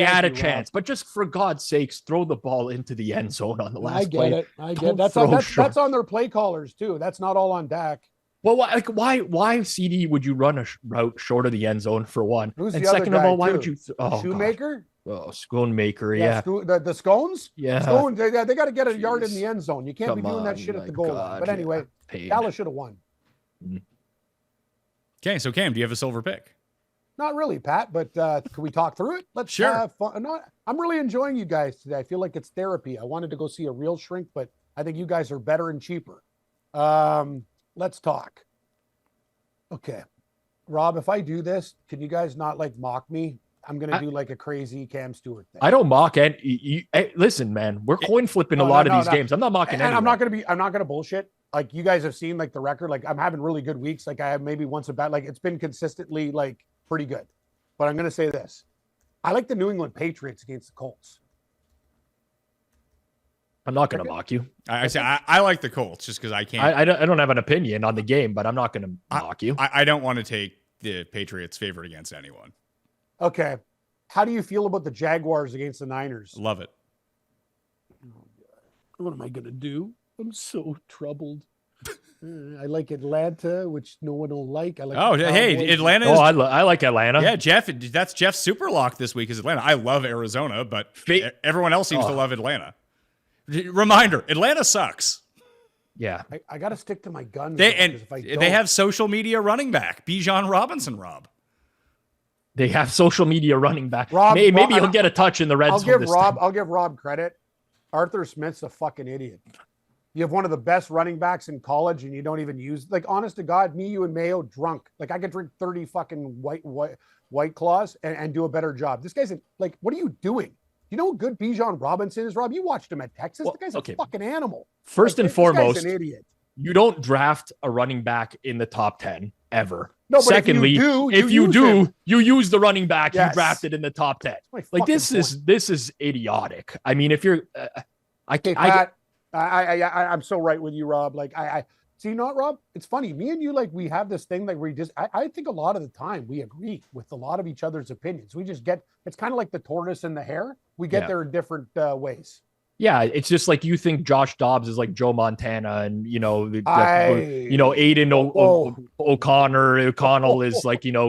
Thank had a you, chance, but just for God's sakes, throw the ball into the end zone on the last play. I get it. That's on their play callers too. That's not all on Dak. Well, why CD would you run a route short of the end zone for one? Who's and the other second of guy, all, why too? would you? Shoemaker? Oh, Schoonmaker, yeah. The scones? Yeah. Scones, they got to get a yard in the end zone. You can't be doing that shit at the goal line. But anyway, Dallas should have won. Okay, so Cam, do you have a silver pick? Not really, Pat, but can we talk through it? Let's Sure. have fun. No, I'm really enjoying you guys today. I feel like it's therapy. I wanted to go see a real shrink, but I think you guys are better and cheaper. Let's talk. Okay. Rob, if I do this, can you guys not mock me? I'm going to do a crazy Cam Stewart thing. I don't mock any. Listen, man, we're coin flipping a lot of these games. I'm not mocking anyone. I'm not going to bullshit. You guys have seen the record. I'm having really good weeks. I have maybe once a bet. It's been consistently pretty good. But I'm going to say this. I like the New England Patriots against the Colts. I'm not going to mock you. I like the Colts just because I can't. I don't have an opinion on the game, but I'm not going to mock you. I don't want to take the Patriots' favorite against anyone. Okay. How do you feel about the Jaguars against the Niners? Love it. What am I going to do? I'm so troubled. I like Atlanta, which no one will like. I like. Oh, hey, Atlanta. I like Atlanta. Yeah, Jeff. That's Jeff's super lock this week is Atlanta. I love Arizona, but everyone else seems to love Atlanta. Reminder: Atlanta sucks. Yeah, I got to stick to my guns. They have social media running back Bijan Robinson. Rob. They have social media running back. Rob, maybe he'll get a touch in the red zone. I'll give Rob credit. Arthur Smith's a fucking idiot. You have one of the best running backs in college and you don't even use, honest to God, me, you, and Mayo drunk. I could drink 30 fucking white claws and do a better job. This guy's what are you doing? You know what good Bijan Robinson is, Rob? You watched him at Texas. The guy's a fucking animal. First and foremost, this guy's an idiot. You don't draft a running back in the top 10 ever. No, but secondly, if you do, you use the running back you drafted in the top 10. This is idiotic. I mean, if you're, I'm so right with you, Rob. See, not Rob. It's funny. Me and you, we have this thing where I think a lot of the time we agree with a lot of each other's opinions. We just it's kind of like the tortoise and the hare. We get there in different ways. Yeah, it's just you think Josh Dobbs is like Joe Montana, and Aiden O'Connell is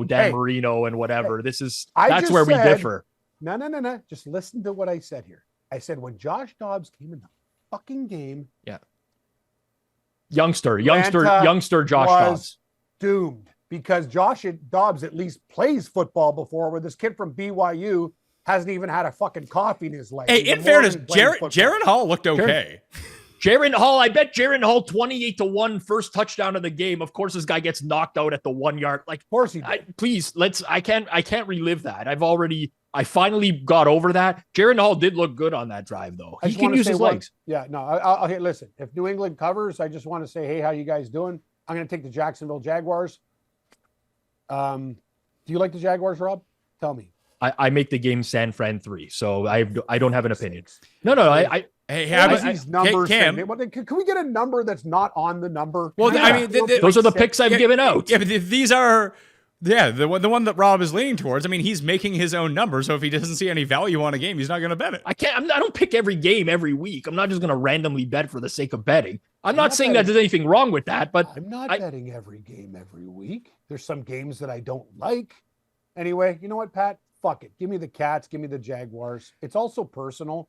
Dan Marino and whatever. That's where we differ. No. Just listen to what I said here. I said when Josh Dobbs came in the fucking game, youngster Josh Dobbs doomed because Josh Dobbs at least plays football before. Where this kid from BYU hasn't even had a fucking coffee in his life. Hey, in fairness, Jaren Hall looked okay. Jaren Hall, I bet Jaren Hall 28-1 first touchdown of the game. Of course, this guy gets knocked out at the 1 yard. Of course he did. Please, I can't relive that. I finally got over that. Jaren Hall did look good on that drive, though. He can use his legs. Yeah, no, I'll listen. If New England covers, I just want to say, hey, how you guys doing? I'm going to take the Jacksonville Jaguars. Do you like the Jaguars, Rob? Tell me. I make the game San Fran 3, so I don't have an opinion. No, these numbers. Cam, can we get a number that's not on the number? Well, those are the picks I've given out. Yeah, but these are Yeah, the one that Rob is leaning towards. I mean, he's making his own number, so if he doesn't see any value on a game, he's not going to bet it. I don't pick every game every week. I'm not just going to randomly bet for the sake of betting. I'm not saying that there's anything wrong with that, but I'm not betting every game every week. There's some games that I don't like. Anyway, you know what, Pat? Fuck it. Give me the Cats. Give me the Jaguars. It's also personal.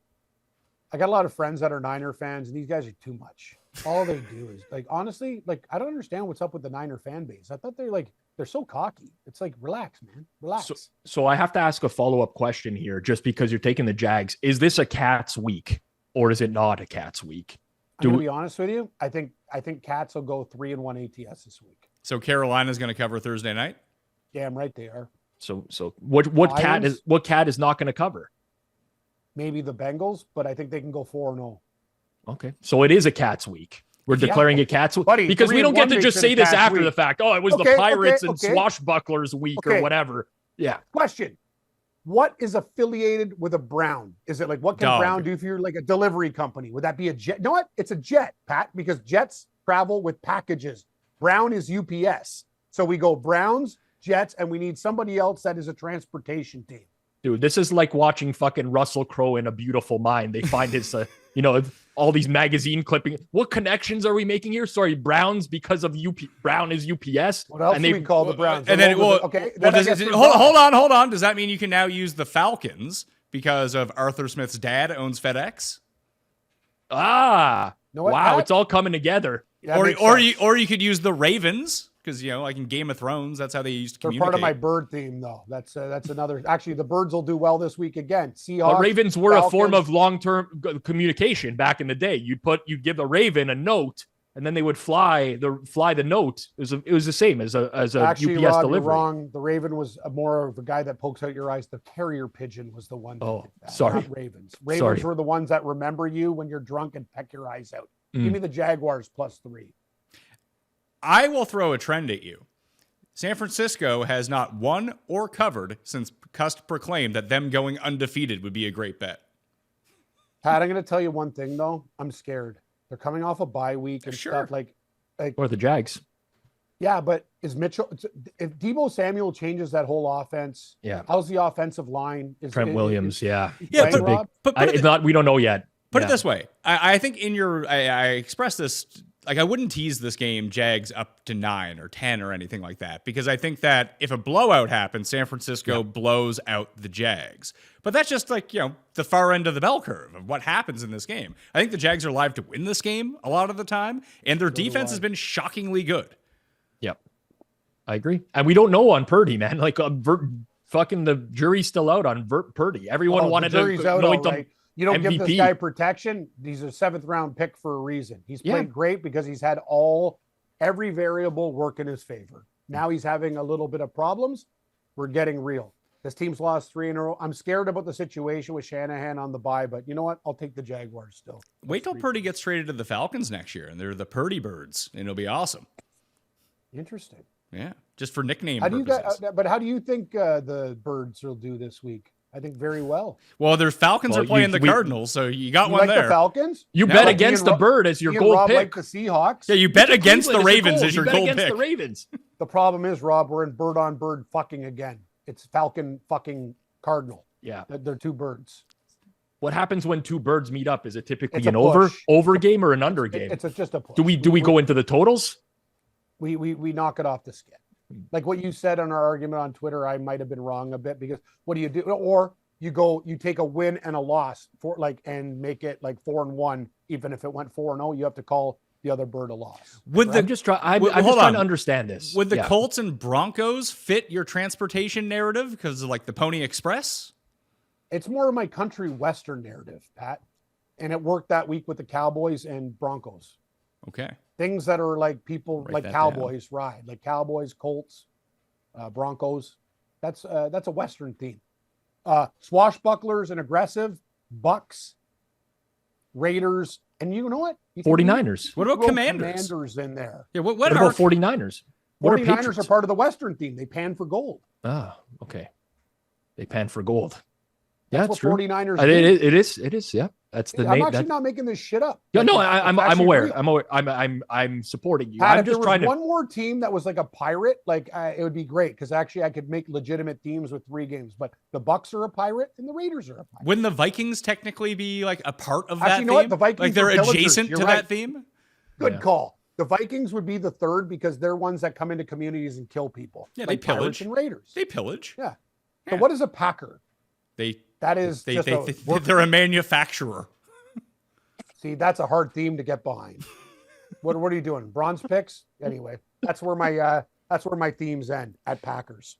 I got a lot of friends that are Niner fans, and these guys are too much. All they do is, like, honestly, like, I don't understand what's up with the Niner fan base. I thought they're so cocky. It's like, relax, man. Relax. So I have to ask a follow-up question here, just because you're taking the Jags. Is this a Cats week, or is it not a Cats week? To be honest with you, I think Cats will go 3-1 ATS this week. So Carolina's going to cover Thursday night? Damn right they are. So what cat is not going to cover? Maybe the Bengals, but I think they can go 4-0. Okay. So it is a Cats week. We're declaring it Cats week because we don't get to just say this after the fact. Oh, it was the Pirates and Swashbucklers week or whatever. Yeah. Question. What is affiliated with a Brown? Is it like, what can Brown do if you're like a delivery company? Would that be a jet? You know what? It's a jet, Pat, because jets travel with packages. Brown is UPS. So we go Browns, Jets, and we need somebody else that is a transportation team. Dude, this is like watching fucking Russell Crowe in A Beautiful Mind. They find his, all these magazine clipping. What connections are we making here? Sorry, Browns because of Brown is UPS. What else do we call the Browns? And then, hold on. Does that mean you can now use the Falcons because of Arthur Smith's dad owns FedEx? Wow, it's all coming together. Or you could use the Ravens. Because, like in Game of Thrones, that's how they used to communicate. They're part of my bird theme, though. That's another. Actually, the birds will do well this week again. Seahawks. But ravens were Falcons. A form of long-term communication back in the day. You'd give the raven a note, and then they would fly the note. It was the same as a Actually, UPS Rob, delivery. You're wrong. The raven was more of a guy that pokes out your eyes. The carrier pigeon was the one. Sorry. Not ravens. Ravens were the ones that remember you when you're drunk and peck your eyes out. Give me the Jaguars +3. I will throw a trend at you. San Francisco has not won or covered since Cust proclaimed that them going undefeated would be a great bet. Pat, I'm going to tell you one thing, though. I'm scared. They're coming off a bye week and stuff like or the Jags. Yeah, but is Mitchell? If Deebo Samuel changes that whole offense, how's the offensive line? Trent Williams, We don't know yet. Put it this way. I think I expressed this. Like, I wouldn't tease this game Jags up to 9 or 10 or anything like that, because I think that if a blowout happens, San Francisco blows out the Jags. But that's just like, the far end of the bell curve of what happens in this game. I think the Jags are live to win this game a lot of the time, and their defense has been shockingly good. Yep. I agree. And we don't know on Purdy, man. Like, fucking the jury's still out on Purdy. Everyone wanted to anoint him. You don't MVP. give this guy protection. He's a 7th round pick for a reason. He's played great because he's had every variable work in his favor. Now he's having a little bit of problems. We're getting real. This team's lost 3 in a row. I'm scared about the situation with Shanahan on the bye, but you know what? I'll take the Jaguars still. Wait till Purdy gets traded to the Falcons next year, and they're the Purdy Birds, and it'll be awesome. Interesting. Yeah, just for nickname purposes. But how do you think the Birds will do this week? I think very well. Well, their Falcons are playing the Cardinals, so you got one like there. The Falcons? You bet against the Bird as your gold pick. Like the Seahawks. Yeah, you bet against the Ravens as your gold pick. The Ravens. The problem is, Rob, we're in bird on bird fucking again. It's Falcon fucking Cardinal. Yeah, they're two birds. What happens when two birds meet up? Is it typically an over game or an under game? It's just a push. Do we go into the totals? We knock it off the skin. Like what you said on our argument on Twitter, I might have been wrong a bit, because what do you do? Or you take a win and a loss and make it like 4-1, even if it went 4-0, you have to call the other bird a loss. I'm just trying to understand this. Would the Colts and Broncos fit your transportation narrative because of like the Pony Express? It's more of my country western narrative, Pat. And it worked that week with the Cowboys and Broncos. Okay. Things that are like people like Cowboys ride, like Cowboys, Colts, Broncos. That's a Western theme. Swashbucklers and aggressive, Bucks, Raiders, and you know what? 49ers. What about Commanders? Commanders in there. Yeah. What about 49ers? 49ers are part of the Western theme. They pan for gold. Ah, okay. They pan for gold. Yeah, That's it's true. 49ers. It is. Yeah. That's the I'm name. actually not making this shit up. Yeah, Like, no, I'm it's actually aware. real. I'm supporting you. Pat, I'm if there just was trying to. one more team that was like a pirate, like it would be great because actually I could make legitimate teams with 3 games. But the Bucks are a pirate and the Raiders are a pirate. Wouldn't the Vikings technically be like a part of Actually, that you know theme? what? The Vikings like they're are pillagers. adjacent You're to right. that theme? Good Yeah. call. The Vikings would be the third because they're ones that come into communities and kill people. Yeah, like they pillage. Pirates and Raiders. They pillage. Yeah. Yeah. So what is a Packer? That is They, just they're a manufacturer. See, that's a hard theme to get behind. What are you doing? Bronze picks? Anyway, that's where my themes end at Packers.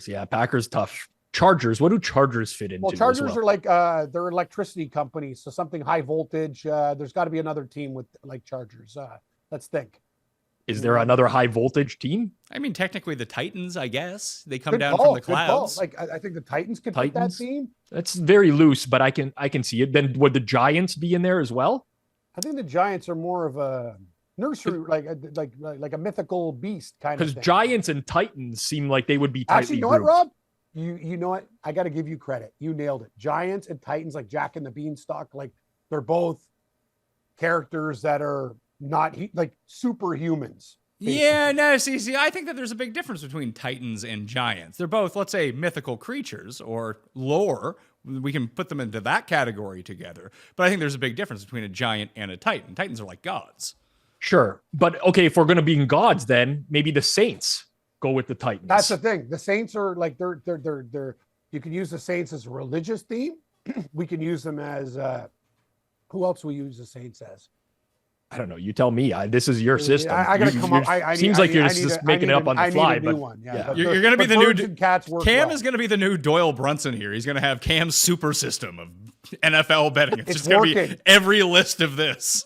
Yeah, Packers tough. Chargers. What do Chargers fit into? Well, Chargers are like they're electricity companies, so something high voltage. There's got to be another team with like Chargers. Let's think. Is there another high voltage team? I mean, technically the Titans, I guess. They come Good down call, from the good call. clouds. Like I think the Titans could fit that Titans? team. That's very loose, but I can see it. Then would the Giants be in there as well? I think the Giants are more of a nursery, like a mythical beast kind of Because thing. Giants and Titans seem like they would be tightly Actually, you know what, grouped. Rob? You know what? I got to give you credit. You nailed it. Giants and Titans, like Jack and the Beanstalk, like they're both characters that are not like superhumans. Yeah, no, see, I think that there's a big difference between Titans and Giants. They're both, let's say, mythical creatures or lore. We can put them into that category together. But I think there's a big difference between a giant and a Titan. Titans are like gods. Sure, but okay, if we're going to be in gods, then maybe the Saints go with the Titans. That's the thing. The Saints are like they're. You can use the Saints as a religious theme. We can use them as who else we use the Saints as? I don't know. You tell me. This is your system. I got to You- come you're- up. I seems need, like you're I need just a- making I it need up on a- the fly. I need a But new one. yeah. But You're going to be the new birds and cats work Cam well. is going to be the new Doyle Brunson here. He's going to have Cam's super system of NFL betting. It's just going to working. be every list of this.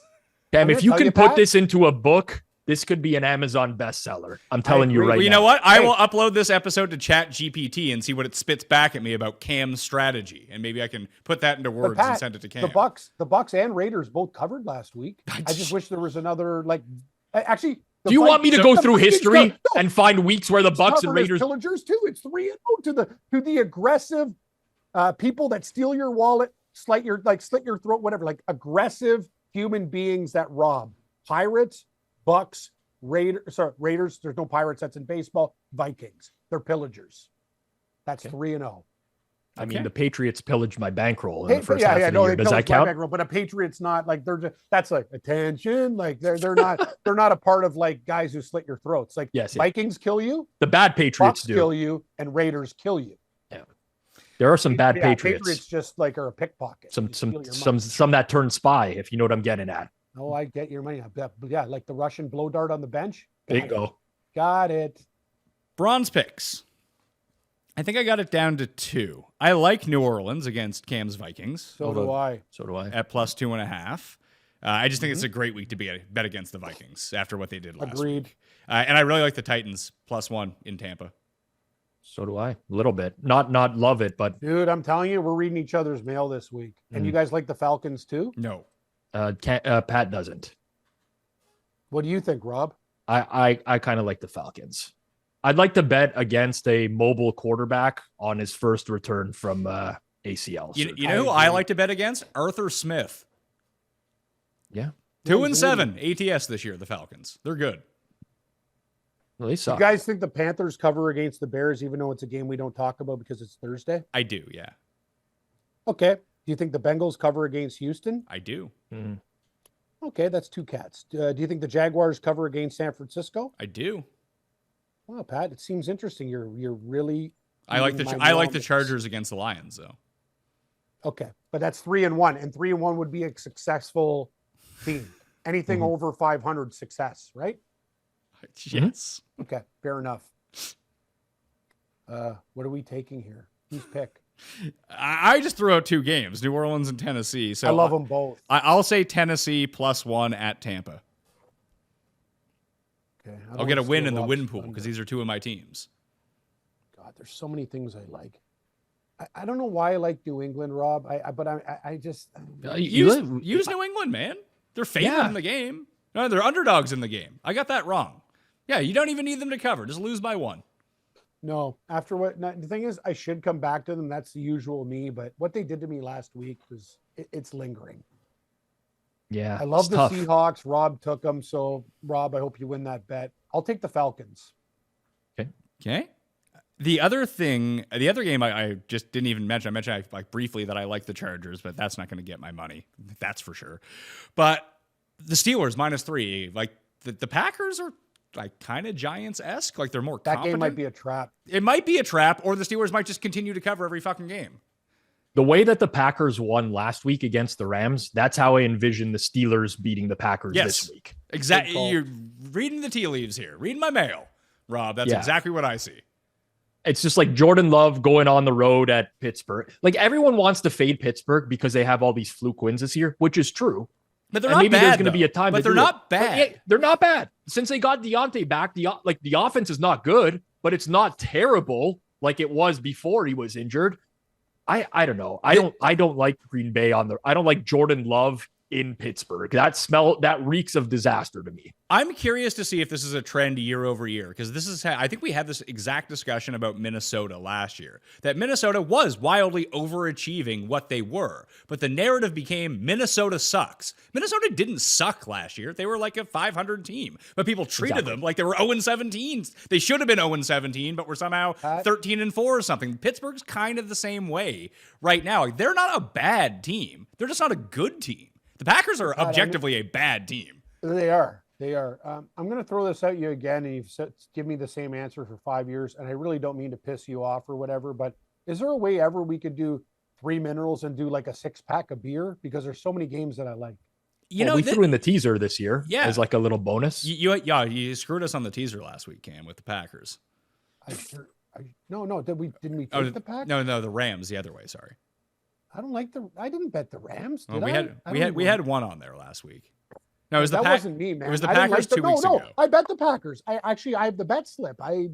Damn, I'm if you gonna can tell you, put Pat- this into a book, this could be an Amazon bestseller. I'm telling you agree. right Well, you now. know what? I Hey. will upload this episode to Chat GPT and see what it spits back at me about Cam's strategy, and maybe I can put that into But words and Pat, send it to Cam. the Bucks and Raiders both covered last week. I just wish there was another like. Actually, Do you want me to go through history No, and find weeks where the Bucks and covered as Raiders? pillagers too? It's 3-0 to the aggressive people that steal your wallet, slit your throat, whatever. Like aggressive human beings that rob. Pirates, Bucks, Raiders. There's no Pirates. That's in baseball. Vikings. They're pillagers. That's 3-0. I mean, Okay. the Patriots pillaged my bankroll in the Hey, first half of the no, year. they Does that pillaged my count? background, but a Patriot's not like they're just that's like attention. Like they're not they're not a part of like guys who slit your throats. Like Yes, yeah. Vikings kill you, The bad Patriots Bucks do. kill you, and Raiders kill you. There are some bad Yeah, Patriots. just like are a pickpocket. Some They steal your some money. that turn spy, if you know what I'm getting at. Oh, I get your money. Yeah, like the Russian blow dart on the bench. Bingo. Got it. Bronze picks. I think I got it down to 2. I like New Orleans against Cam's Vikings So do I. So do I. at plus 2.5. I just think it's a great week to bet against the Vikings after what they did last Agreed. week. And I really like the Titans plus 1 in Tampa. So do I. A little bit. Not love it, but Dude, I'm telling you, we're reading each other's mail this week. And you guys like the Falcons too? No. Pat doesn't. What do you think, Rob? I kind of like the Falcons. I'd like to bet against a mobile quarterback on his first return from ACL. You surgery. know who I like to bet against? Arthur Smith. Yeah. 2-7 ATS this year, the Falcons. They're good. Well, they You suck. guys think the Panthers cover against the Bears, even though it's a game we don't talk about because it's Thursday? I do, yeah. Okay. Do you think the Bengals cover against Houston? I do. Mhm. Okay, that's 2 cats. Do you think the Jaguars cover against San Francisco? I do. Well, Pat, it seems interesting. You're really. I like eating the my I like the moments. Chargers against the Lions, though. Okay, but that's 3-1, and 3-1 would be a successful team. Anything Mhm. over 500 success, right? Yes. Okay, fair enough. What are we taking here? Who's pick? I just threw out 2 games, New Orleans and Tennessee. So I love them both. I'll say Tennessee plus 1 at Tampa. Okay, I don't I'll get a wanna win steal in the Rob's win pool thunder. because these are 2 of my teams. God, there's so many things I like. I don't know why I like New England, Rob. But I just Use New England, man. They're favored Yeah. in the game. No, they're underdogs in the game. I got that wrong. Yeah, you don't even need them to cover. Just lose by 1. no. After what the thing is, I should come back to them. That's the usual me. But what they did to me last week was it's lingering. Yeah. I love it's the tough. Seahawks. Rob took them. So, Rob, I hope you win that bet. I'll take the Falcons. Okay. The other game I just didn't even mention. I mentioned like briefly that I like the Chargers, but that's not going to get my money. That's for sure. But the Steelers -3, like the Packers are like kind of Giants-esque. Like they're more That competent. game might be a trap. It might be a trap, or the Steelers might just continue to cover every fucking game. The way that the Packers won last week against the Rams, that's how I envision the Steelers beating the Packers this week. Exactly. You're reading the tea leaves here. Reading my mail, Rob. That's exactly what I see. It's just like Jordan Love going on the road at Pittsburgh. Like everyone wants to fade Pittsburgh because they have all these fluke wins this year, which is true. But they're and not maybe bad, there's going to be a time, but to they're do not it. bad. But, yeah, they're not bad. Since they got Deontay back, the offense is not good, but it's not terrible like it was before he was injured. I don't know. I don't like Green Bay I don't like Jordan Love in Pittsburgh. That reeks of disaster to me. I'm curious to see if this is a trend year over year, because I think we had this exact discussion about Minnesota last year, that Minnesota was wildly overachieving what they were, but the narrative became Minnesota sucks. Minnesota didn't suck last year. They were like a 500 team, but people treated them like they were 0-17. They should have been 0-17, but were somehow 13-4 or something. Pittsburgh's kind of the same way right now. They're not a bad team. They're just not a good team. The Packers are objectively a bad team. They are. I'm going to throw this at you again, and you've give me the same answer for 5 years, and I really don't mean to piss you off or whatever, but is there a way ever we could do 3 minerals and do like a 6-pack of beer? Because there's so many games that I like. We threw in the teaser this year as like a little bonus. You screwed us on the teaser last week, Cam, with the Packers. No. Didn't we take the Packers? No, the Rams the other way. Sorry. I didn't bet the Rams. We had one on there last week. No, it was that wasn't me, man. It was the Packers 2 weeks ago. I bet the Packers. I have the bet slip. I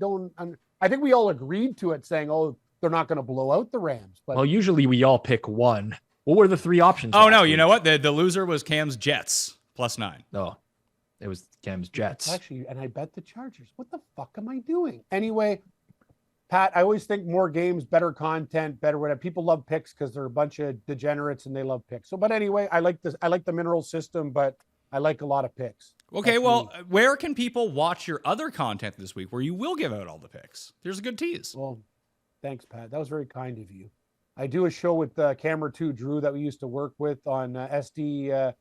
think we all agreed to it, saying, "Oh, they're not going to blow out the Rams." But usually we all pick one. What were the 3 options? Oh no, you know what? The loser was Cam's Jets +9. No, it was Cam's Jets. Actually, and I bet the Chargers. What the fuck am I doing? Anyway, Pat, I always think more games, better content, better whatever. People love picks because they're a bunch of degenerates and they love picks. So, but anyway, I like this. I like the mineral system, but I like a lot of picks. Okay, well, where can people watch your other content this week where you will give out all the picks? There's a good tease. Well, thanks, Pat. That was very kind of you. I do a show with Camera 2 Drew that we used to work with on PN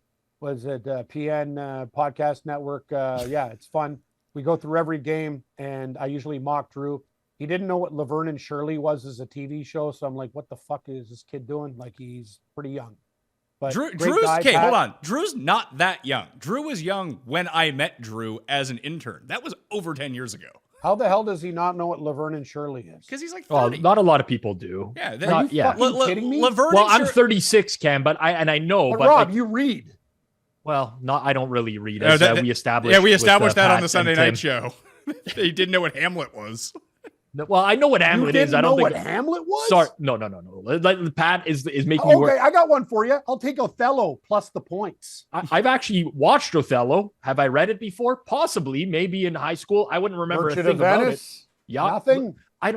Podcast Network. Yeah, it's fun. We go through every game, and I usually mock Drew. He didn't know what Laverne and Shirley was as a TV show, so I'm like, what the fuck is this kid doing? Like, he's pretty young. But Drew's okay, hold on. Drew's not that young. Drew was young when I met Drew as an intern. That was over 10 years ago. How the hell does he not know what Laverne and Shirley is? Because he's like 30. Well, not a lot of people do. Yeah, are you fucking kidding me? I'm 36, Cam, but I know. But Rob, you read. Well, I don't really read. We established. Yeah, we established that on Pat the Sunday night show. They didn't know what Hamlet was. Well, I know what Hamlet is. I don't think what Hamlet was. Sorry, no. Pat is making me work. Okay, I got one for you. I'll take Othello plus the points. I've actually watched Othello. Have I read it before? Possibly, maybe in high school. I wouldn't remember Merchant a thing of about Venice. it. Yeah, nothing. I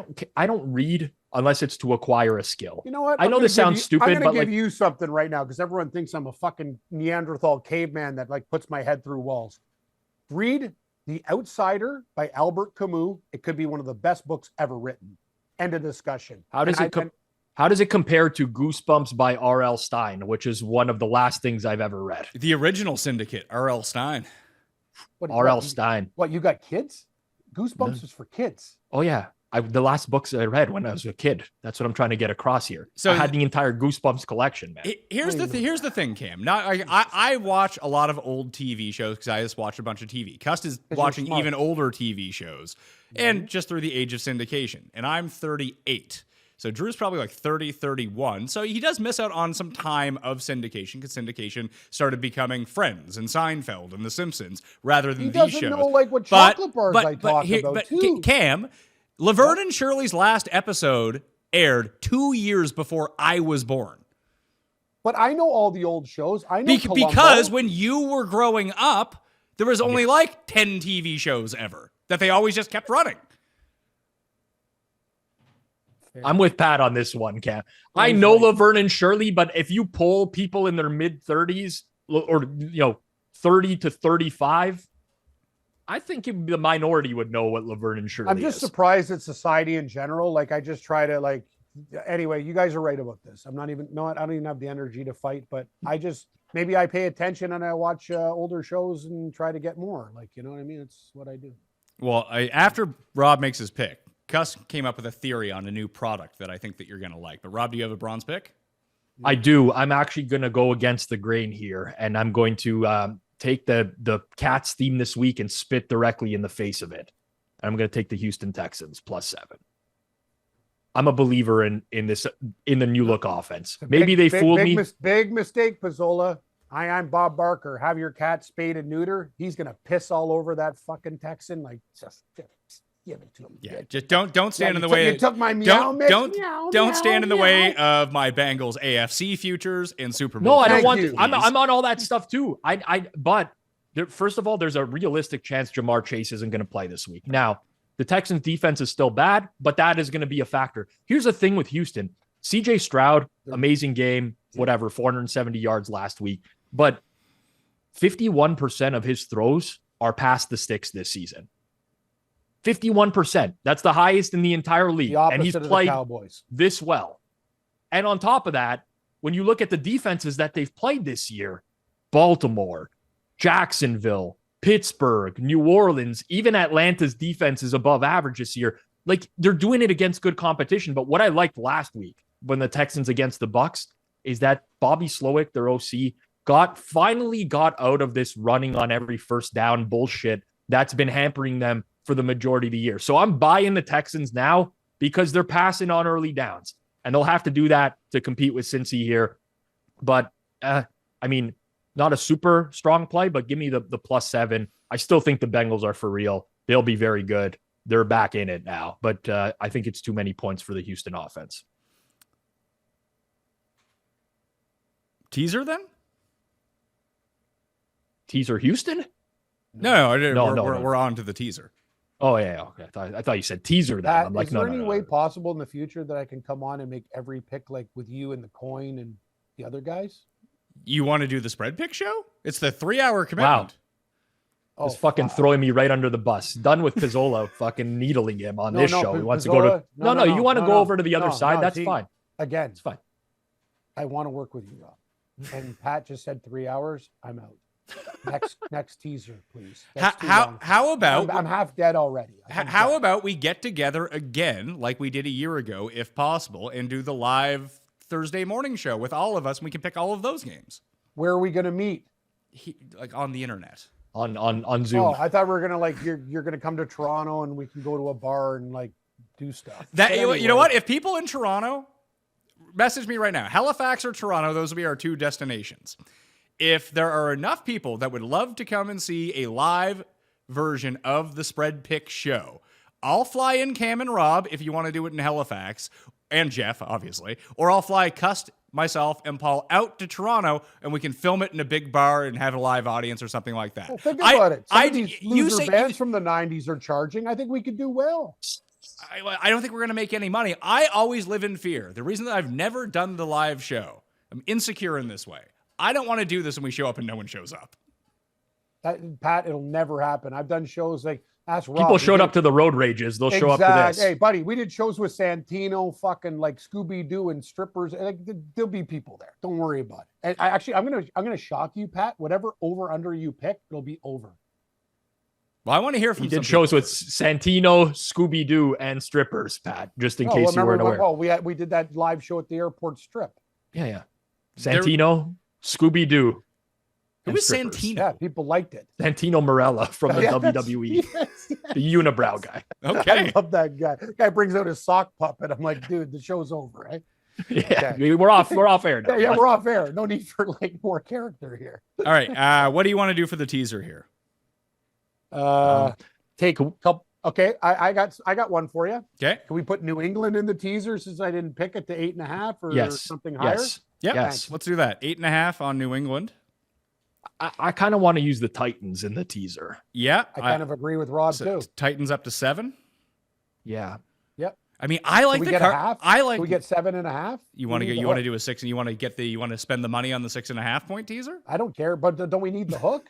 don't read unless it's to acquire a skill. You know what? I know this sounds stupid, I'm but gonna give you something right now because everyone thinks I'm a fucking Neanderthal caveman that like puts my head through walls. Read The Outsider by Albert Camus. It could be one of the best books ever written. End of discussion. How does it compare to Goosebumps by R.L. Stine, which is one of the last things I've ever read? The original Syndicate, R.L. Stine. R.L. Stine. What, you got kids? Goosebumps is for kids. Oh, yeah. The last books I read when I was a kid. That's what I'm trying to get across here. So I had the entire Goosebumps collection, man. Here's the thing, Cam. Now, I watch a lot of old TV shows because I just watch a bunch of TV. Cust is watching even older TV shows, and just through the age of syndication. And I'm 38. So Drew's probably like 30, 31. So he does miss out on some time of syndication because syndication started becoming Friends and Seinfeld and The Simpsons rather than these shows. He doesn't know like what chocolate bars I talk about too. Cam, Laverne and Shirley's last episode aired 2 years before I was born. But I know all the old shows. I know because when you were growing up, there was only like 10 TV shows ever that they always just kept running. I'm with Pat on this one, Cam. I know Laverne and Shirley, but if you poll people in their mid-30s or 30 to 35, I think the minority would know what Laverne and Shirley is. I'm just surprised at society in general. Like, I just try to anyway, you guys are right about this. I'm not even, no, I don't even have the energy to fight, but maybe I pay attention and I watch older shows and try to get more. Like, you know what I mean? It's what I do. Well, after Rob makes his pick, Cuss came up with a theory on a new product that I think that you're going to like. But Rob, do you have a bronze pick? I do. I'm actually going to go against the grain here, and I'm going to take the Cats theme this week and spit directly in the face of it. I'm going to take the Houston Texans +7. I'm a believer in the new look offense. Maybe they fooled me. Big mistake, Pizzola. I'm Bob Barker. Have your cat spayed and neuter. He's going to piss all over that fucking Texan. Like, just give it to him. Yeah, just don't stand in the way. You took my meow mix. Don't stand in the way of my Bengals AFC futures in Super Bowl. No, I don't want to. I'm on all that stuff too. But first of all, there's a realistic chance Jamar Chase isn't going to play this week. Now, the Texans defense is still bad, but that is going to be a factor. Here's the thing with Houston. CJ Stroud, amazing game, whatever, 470 yards last week. But 51% of his throws are past the sticks this season. 51%. That's the highest in the entire league. And he's played this well. And on top of that, when you look at the defenses that they've played this year, Baltimore, Jacksonville, Pittsburgh, New Orleans, even Atlanta's defense is above average this year. Like, they're doing it against good competition. But what I liked last week when the Texans against the Bucs is that Bobby Slowick, their OC, finally got out of this running on every first down bullshit that's been hampering them for the majority of the year. So I'm buying the Texans now because they're passing on early downs, and they'll have to do that to compete with Cincy here. But I mean, not a super strong play, but give me the +7. I still think the Bengals are for real. They'll be very good. They're back in it now, but I think it's too many points for the Houston offense. Teaser then? Teaser Houston? No, we're on to the teaser. Oh, yeah. Okay. I thought you said teaser then. I'm like, is there any way possible in the future that I can come on and make every pick like with you and the coin and the other guys? You want to do the spread pick show? It's the 3-hour commitment. Wow. Just fucking throwing me right under the bus. Done with Pizzola fucking needling him on this show. He wants to go to... No, you want to go over to the other side? That's fine. Again, it's fine. I want to work with you, Rob. And Pat just said 3 hours. I'm out. Next teaser, please. How about I'm half dead already. How about we get together again like we did a year ago, if possible, and do the live Thursday morning show with all of us, and we can pick all of those games. Where are we going to meet? Like on the internet. On Zoom. Oh, I thought we were gonna you're gonna come to Toronto and we can go to a bar and like do stuff. Anyway, you know what? If people in Toronto message me right now, Halifax or Toronto, those will be our two destinations. If there are enough people that would love to come and see a live version of the Spread Pick show, I'll fly in Cam and Rob if you want to do it in Halifax, and Jeff, obviously, or I'll fly Cust, myself, and Paul out to Toronto, and we can film it in a big bar and have a live audience or something like that. Well, think about it. Some of these loser bands from the 90s are charging. I think we could do well. I don't think we're going to make any money. I always live in fear. The reason that I've never done the live show, I'm insecure in this way. I don't want to do this when we show up and no one shows up. Pat, it'll never happen. I've done shows like ask Rob. People showed up to the road rages. They'll show up to this. Hey, buddy, we did shows with Santino, fucking like Scooby-Doo and strippers. Like, there'll be people there. Don't worry about it. And I'm gonna shock you, Pat. Whatever over under you pick, it'll be over. Well, I want to hear from. You did shows with Santino, Scooby-Doo, and strippers, Pat. Just in case you weren't aware. Oh, we did that live show at the airport strip. Yeah. Santino, Scooby-Doo. Who is Santino? Yeah, people liked it. Santino Marella from the WWE. Yes. The unibrow guy. Okay. I love that guy. The guy brings out his sock puppet. I'm like, dude, the show's over, right? Yeah, okay. we're off air now. Yeah, we're off air. No need for like more character here. All right. What do you want to do for the teaser here? Take a couple. Okay, I got one for you. Okay. Can we put New England in the teaser since I didn't pick it to 8.5 or something higher? Yep. Yes. Let's do that. 8.5 on New England. I kind of want to use the Titans in the teaser. Yeah. I kind of agree with Rob too. Titans up to 7. Yeah. Yep. I mean, I like Can we the get a half? I like. Can we get 7.5? You want to do a 6, and you want to spend the money on the 6.5 point teaser? I don't care, but don't we need the hook?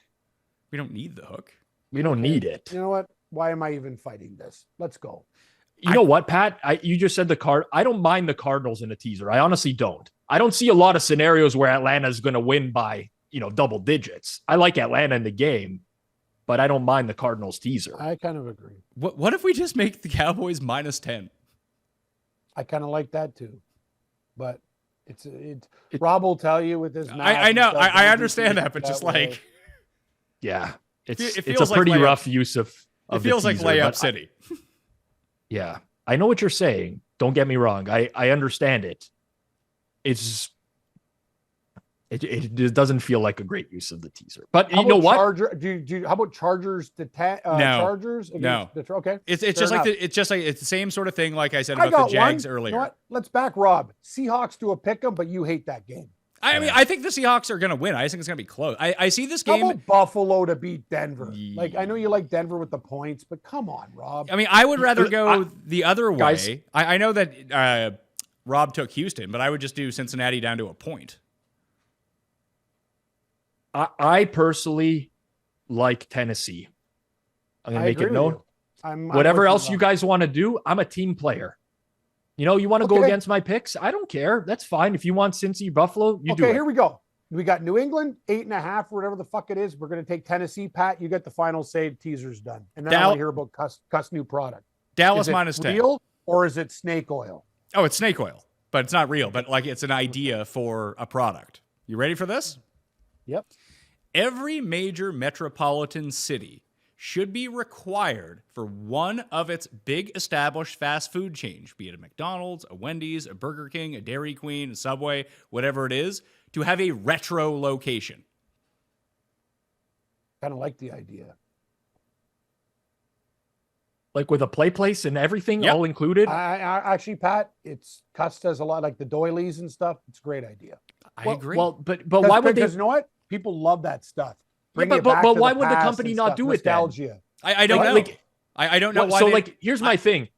We don't need the hook. We don't need it. You know what? Why am I even fighting this? Let's go. You know what, Pat? You just said I don't mind the Cardinals in a teaser. I honestly don't. I don't see a lot of scenarios where Atlanta is going to win by, double digits. I like Atlanta in the game, but I don't mind the Cardinals teaser. I kind of agree. What if we just make the Cowboys -10? I kind of like that too, but it's Rob will tell you with his. I know. I understand that, but just like, yeah, it it's feels a pretty like rough use of it feels like teaser, layup city. Yeah, I know what you're saying. Don't get me wrong. I understand it. It doesn't feel like a great use of the teaser. But you know what? How about Chargers to Chargers? No. Okay. It's just enough. like it's the same sort of thing. Like I said about the Jags earlier. You know what? Let's back Rob. Seahawks do a pick 'em, but you hate that game. I mean, I think the Seahawks are going to win. I just think it's going to be close. I see this How game. about Buffalo to beat Denver? Like, I know you like Denver with the points, but come on, Rob. I mean, I would rather go the other way. Guys. I know that Rob took Houston, but I would just do Cincinnati down to a point. I personally like Tennessee. I'm going to make it known. I'm Whatever else you guys want to do, I'm a team player. You want to go against my picks? I don't care. That's fine. If you want Cincy, Buffalo, you do it. Okay, here we go. We got New England, 8.5, whatever the fuck it is. We're going to take Tennessee. Pat, you get the final say. Teaser's done. And then I want to hear about Cuss new product. Dallas is it -10. real or is it snake oil? Oh, it's snake oil, but it's not real. But like, it's an idea for a product. You ready for this? Yep. Every major metropolitan city should be required for one of its big established fast food chains, be it a McDonald's, a Wendy's, a Burger King, a Dairy Queen, a Subway, whatever it is, to have a retro location. Kind of like the idea. Like with a place and everything all included? I actually, Pat, it's Cuss does a lot like the doilies and stuff. It's a great idea. I agree. Well, but why would they? Because you know what? People love that stuff. But why would the company not do it then? Nostalgia. I don't know. I don't know why. So here's my thing.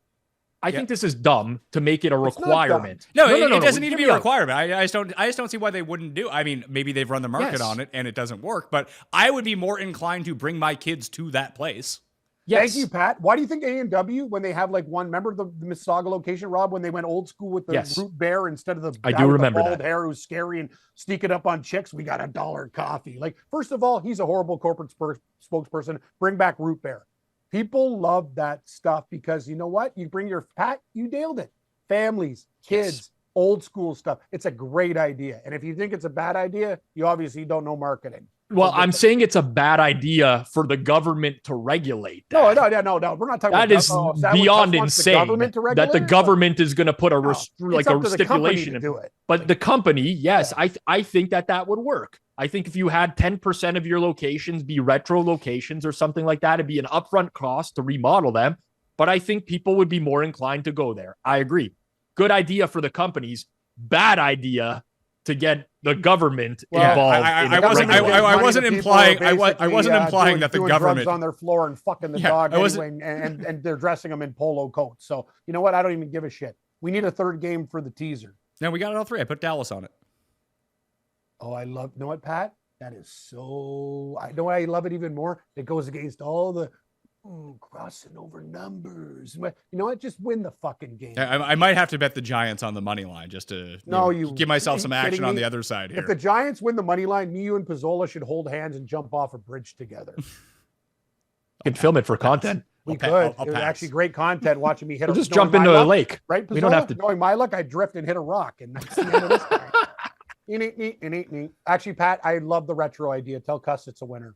I think this is dumb to make it a requirement. No, it doesn't need to be a requirement. I just don't see why they wouldn't do. I mean, maybe they've run the market on it and it doesn't work, but I would be more inclined to bring my kids to that place. Yes. Thank you, Pat. Why do you think A&W, when they have like one, remember the Mississauga location, Rob, when they went old school with the root bear instead of the I guy do with remember the bald that. hair who's scary and sneaking up on chicks? We got $1 coffee. Like, first of all, he's a horrible corporate spokesperson. Bring back root bear. People love that stuff because you know what? You bring your Pat, you nailed it. Families, kids, old school stuff. It's a great idea. And if you think it's a bad idea, you obviously don't know marketing. Well, I'm saying it's a bad idea for the government to regulate that. No. We're not talking that about is beyond insane that the government is going to put a stipulation to do it. But the company, yes, I think that would work. I think if you had 10% of your locations be retro locations or something like that, it'd be an upfront cost to remodel them. But I think people would be more inclined to go there. I agree. Good idea for the companies. Bad idea to get the government involved. I wasn't implying that the government on their floor and fucking the dog anyway, and they're dressing them in polo coats. So you know what? I don't even give a shit. We need a third game for the teaser. No, we got it all three. I put Dallas on it. Oh, I love. You know what, Pat? That is so. I know why I love it even more. It goes against all the crossing over numbers. You know what? Just win the fucking game. I might have to bet the Giants on the money line just to give myself some action on the other side here. If the Giants win the money line, me, you, and Pizzola should hold hands and jump off a bridge together. You can film it for content. We could. It was actually great content watching me hit. We'll just jump into a lake, right? Pizzola? We don't have to. Knowing my luck, I drift and hit a rock, and that's the end of this guy. Actually, Pat, I love the retro idea. Tell Cuss it's a winner.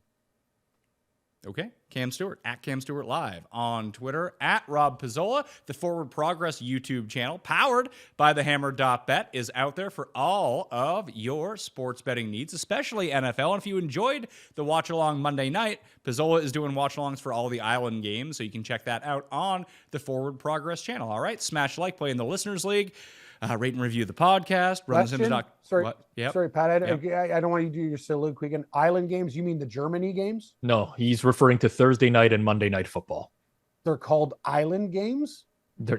Okay. Cam Stewart at Cam Stewart Live on Twitter at Rob Pizzola. The Forward Progress YouTube channel powered by the Hammer.bet is out there for all of your sports betting needs, especially NFL. And if you enjoyed the watch along Monday night, Pizzola is doing watch alongs for all the island games. So you can check that out on the Forward Progress channel. All right. Smash like, play in the Listeners League. Rate and review the podcast. Run the Sims. Sorry, Pat. I don't want you to do your soliloquy again. Island games? You mean the Germany games? No, he's referring to Thursday night and Monday night football. They're called island games?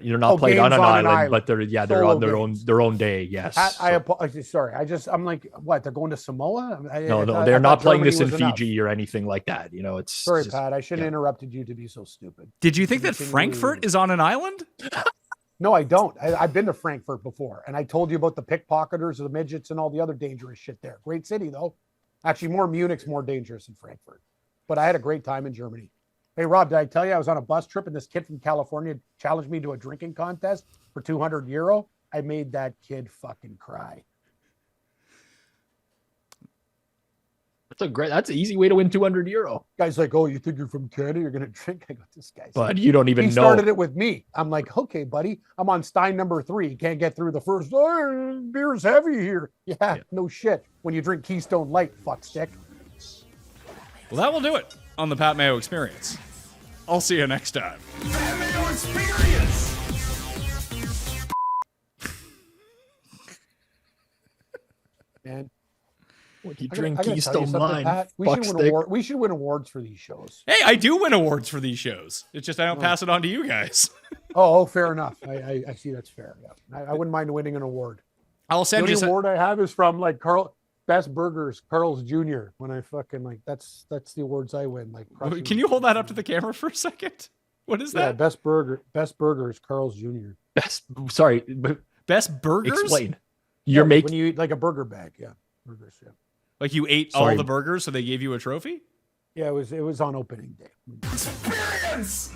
You're not playing games on an island, but they're Solo on their own day. Yes. Sorry. I'm like, what? They're going to Samoa? No, they're not playing this in Germany was Fiji or anything like that. You know, it's Sorry, Pat. I shouldn't have interrupted you to be so stupid. Did you think that Frankfurt is on an island? No, I don't. I've been to Frankfurt before, and I told you about the pickpocketers, the midgets, and all the other dangerous shit there. Great city, though. Actually, Munich's more dangerous than Frankfurt. But I had a great time in Germany. Hey, Rob, did I tell you I was on a bus trip and this kid from California challenged me to a drinking contest for €200? I made that kid fucking cry. That's an easy way to win €200. Guy's like, oh, you think you're from Canada? You're going to drink? I go, this guy's. But you don't even know. He started it with me. I'm like, okay, buddy. I'm on Stein number 3. You can't get through the first. Oh, beer's heavy here. Yeah, no shit. When you drink Keystone Light, fuck stick. Well, that will do it on the Pat Mayo Experience. I'll see you next time. Pat Mayo Experience. Man, When you drink I gotta tell you Keystone something, Line, Pat. We should win awards for these shows. Hey, I do win awards for these shows. It's just I don't pass it on to you guys. Oh, fair enough. I see that's fair. Yeah, I wouldn't mind winning an award. I'll send The you only award I have is from like Best Burgers, Carl's Jr. When I fucking like that's the awards I win. Like, Can you hold that up to the camera for a second? What is Yeah, that? Best Burgers, Carl's Jr. Best burgers? Explain. When you eat like a burger bag, burgers. Yeah, Like you ate all the burgers, so they gave you a trophy? yeah. It was on opening day. Experience.